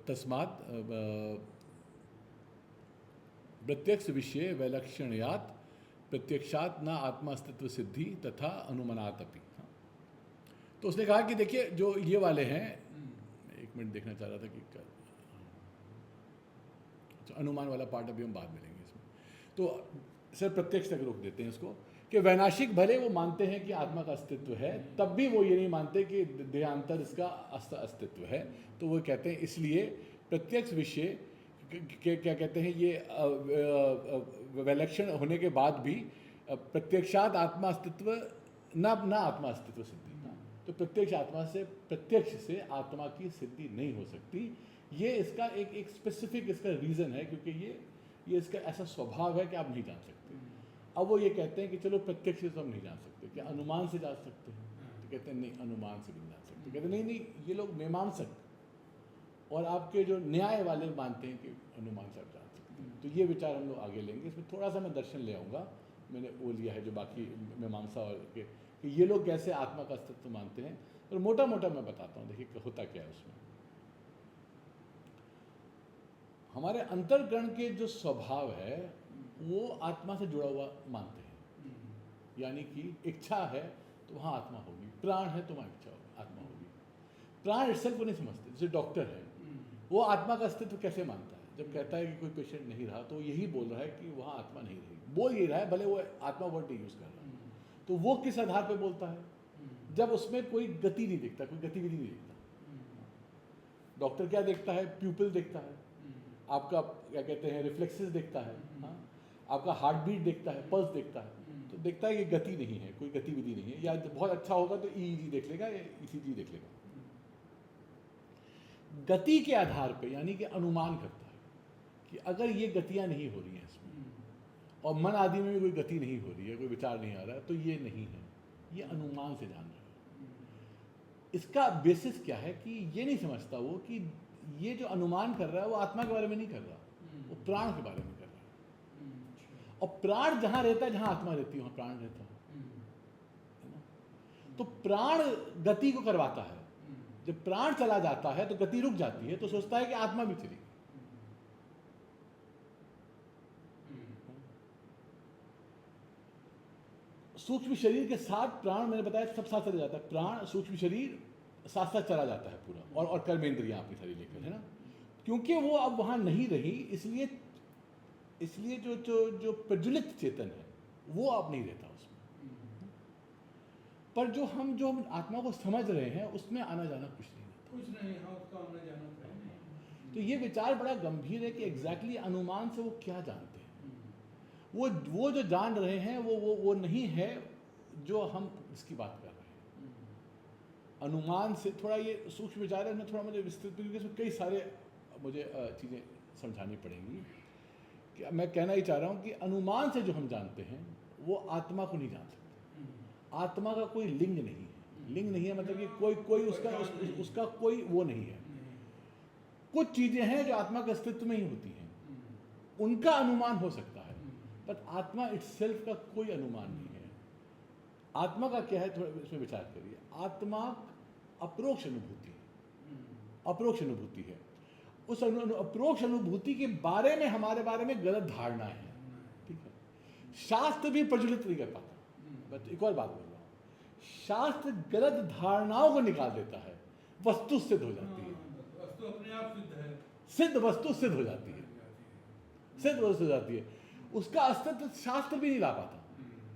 तस्मात् प्रत्यक्ष विषय वैलक्षण्यात् प्रत्यक्षात न आत्मा अस्तित्व सिद्धि तथा अनुमनात अपि। तो उसने कहा कि देखिए जो ये वाले हैं, एक मिनट देखना चाह रहा था कि अनुमान वाला पार्ट अभी हम बाद में लेंगे इसमें। तो सर प्रत्यक्ष तक रोक देते हैं इसको, कि वैनाशिक भले वो मानते हैं कि आत्मा का अस्तित्व है, तब भी वो ये नहीं मानते कि देहांतर इसका अस्तित्व है। तो वो कहते हैं इसलिए प्रत्यक्ष विषय क्या कहते हैं, ये विलक्षण होने के बाद भी प्रत्यक्षात आत्मा अस्तित्व न आत्मा अस्तित्व सिद्धि। तो प्रत्यक्ष से आत्मा की सिद्धि नहीं हो सकती। ये इसका एक स्पेसिफिक इसका रीज़न है, क्योंकि ये इसका ऐसा स्वभाव है कि आप नहीं जान सकते। अब वो ये कहते हैं कि चलो प्रत्यक्ष से तो हम नहीं जान सकते, क्या अनुमान से जान सकते हैं? तो कहते हैं नहीं, अनुमान से नहीं जान सकते। कहते हैं नहीं, ये लोग मीमांसक और आपके जो न्याय वाले मानते हैं कि अनुमान से आप जान सकते हैं। तो ये विचार हम लोग आगे लेंगे। इसमें थोड़ा सा मैं दर्शन ले आऊँगा, मैंने वो लिया है जो बाकी मीमांसा और के, कि ये लोग कैसे आत्मा का अस्तित्व मानते हैं। और मोटा मोटा मैं बताता हूँ, देखिए होता क्या है उसमें। हमारे अंतर्गण के जो स्वभाव है वो आत्मा से जुड़ा हुआ मानते हैं, यानी कि इच्छा है तो वहाँ आत्मा होगी, प्राण है तो वहाँ इच्छा होगी, आत्मा होगी। प्राण इटसेल्फ को नहीं समझते। जैसे डॉक्टर है, वो आत्मा का अस्तित्व कैसे मानता है? जब कहता है कि कोई पेशेंट नहीं रहा, तो यही बोल रहा है कि वहाँ आत्मा नहीं रहेगी, बोल यही रहा है, भले वो आत्मा वर्ड नहीं यूज़ कर रहा है। तो वो किस आधार पर बोलता है? जब उसमें कोई गति नहीं दिखता, कोई गतिविधि नहीं दिखता। डॉक्टर क्या देखता है? प्यूपिल देखता है, आपका क्या कहते हैं रिफ्लेक्सेस देखता है, हाँ, आपका हार्ट बीट देखता है, पल्स देखता है। तो देखता है कि गति नहीं है, कोई गतिविधि नहीं है। या बहुत अच्छा होगा तो ईईजी देख लेगा या ईसीजी देख लेगा। गति के आधार पे, यानी कि अनुमान करता है कि अगर ये गतियां नहीं हो रही हैं इसमें, और मन आदि में भी कोई गति नहीं हो रही है, कोई विचार नहीं आ रहा है, तो ये नहीं है। ये अनुमान से जान रहा है। इसका बेसिस क्या है कि ये नहीं समझता वो कि ये जो अनुमान कर रहा है वो आत्मा के बारे में नहीं कर रहा, वो प्राण के बारे में कर रहा है। और प्राण जहाँ रहता है, जहाँ आत्मा रहती है वहाँ प्राण रहता है ना। तो प्राण गति को करवाता है। जब प्राण चला जाता है तो गति रुक जाती है, तो सोचता है कि आत्मा भी चली। सूक्ष्म शरीर के साथ प्राण, मैंने बताया सब साथ चला जाता है। प्राण, सूक्ष्म शरीर साथ साथ चला जाता है पूरा, और कर्मेंद्रियां अपनी सारी लेकर, है ना। क्योंकि वो अब वहां नहीं रही, इसलिए जो प्रज्वलित चेतन है वो अब नहीं रहता उसमें। पर जो हम आत्मा को समझ रहे हैं उसमें आना जाना कुछ नहीं, हाँ, उसका आना जाना तो ये विचार बड़ा गंभीर है कि एग्जैक्टली अनुमान से वो क्या जानते हैं। वो जो जान रहे हैं वो नहीं है जो हम इसकी बात कर रहे हैं। अनुमान से थोड़ा ये सूक्ष्म विचार है, थोड़ा मुझे विस्तृत, क्योंकि इसमें कई सारे मुझे चीज़ें समझानी पड़ेंगी। मैं कहना ही चाह रहा हूँ कि अनुमान से जो हम जानते हैं वो आत्मा को नहीं जान सकते। आत्मा का कोई लिंग नहीं है, लिंग नहीं है मतलब कि कोई उसका कोई वो नहीं है। कुछ चीजें हैं जो आत्मा के अस्तित्व में ही होती हैं, उनका अनुमान हो सकता है, पर आत्मा इटसेल्फ का कोई अनुमान नहीं है। आत्मा का क्या है, थोड़ा इसमें विचार करिए। आत्मा अप्रोक्ष अनुभूति है, अप्रोक्ष अनुभूति है। उस अप्रोक्ष अनुभूति के बारे में हमारे बारे में गलत धारणा है, ठीक है। शास्त्र भी प्रज्वलित नहीं कर पाता। बट एक और बात बोल रहा हूं, शास्त्र गलत धारणाओं को निकाल देता है, वस्तु सिद्ध हो जाती है। वस्तु अपने आप सिद्ध है, सिद्ध वस्तु सिद्ध हो जाती है, सिद्ध वस्तु हो जाती है। उसका अस्तित्व शास्त्र भी नहीं ला पाता,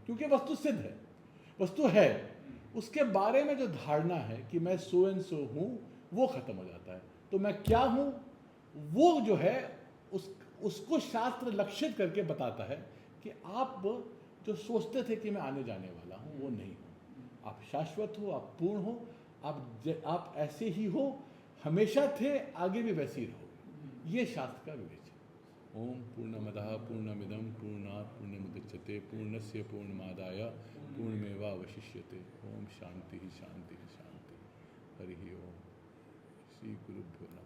क्योंकि वस्तु सिद्ध है, वस्तु है। उसके बारे में जो धारणा है कि मैं सो एंड सो हूं, वो खत्म हो जाता है। तो मैं क्या हूं, वो जो है उसको शास्त्र लक्षित करके बताता है कि आप जो सोचते थे कि मैं आने जाने वाला हूं, वो नहीं हो। आप शाश्वत हो, आप पूर्ण हो, आप ऐसे ही हो, हमेशा थे, आगे भी वैसे ही रहो। ये शास्त्र का विवेचन। ओम पूर्णमदः पूर्णमिदं पूर्णात् पूर्णमुदच्यते पूर्णस्य पूर्णमादाय पूर्णमेवावशिष्यते। ओम शांति शांति शांति। हरि ओम। श्री गुरुभ्यो नमः।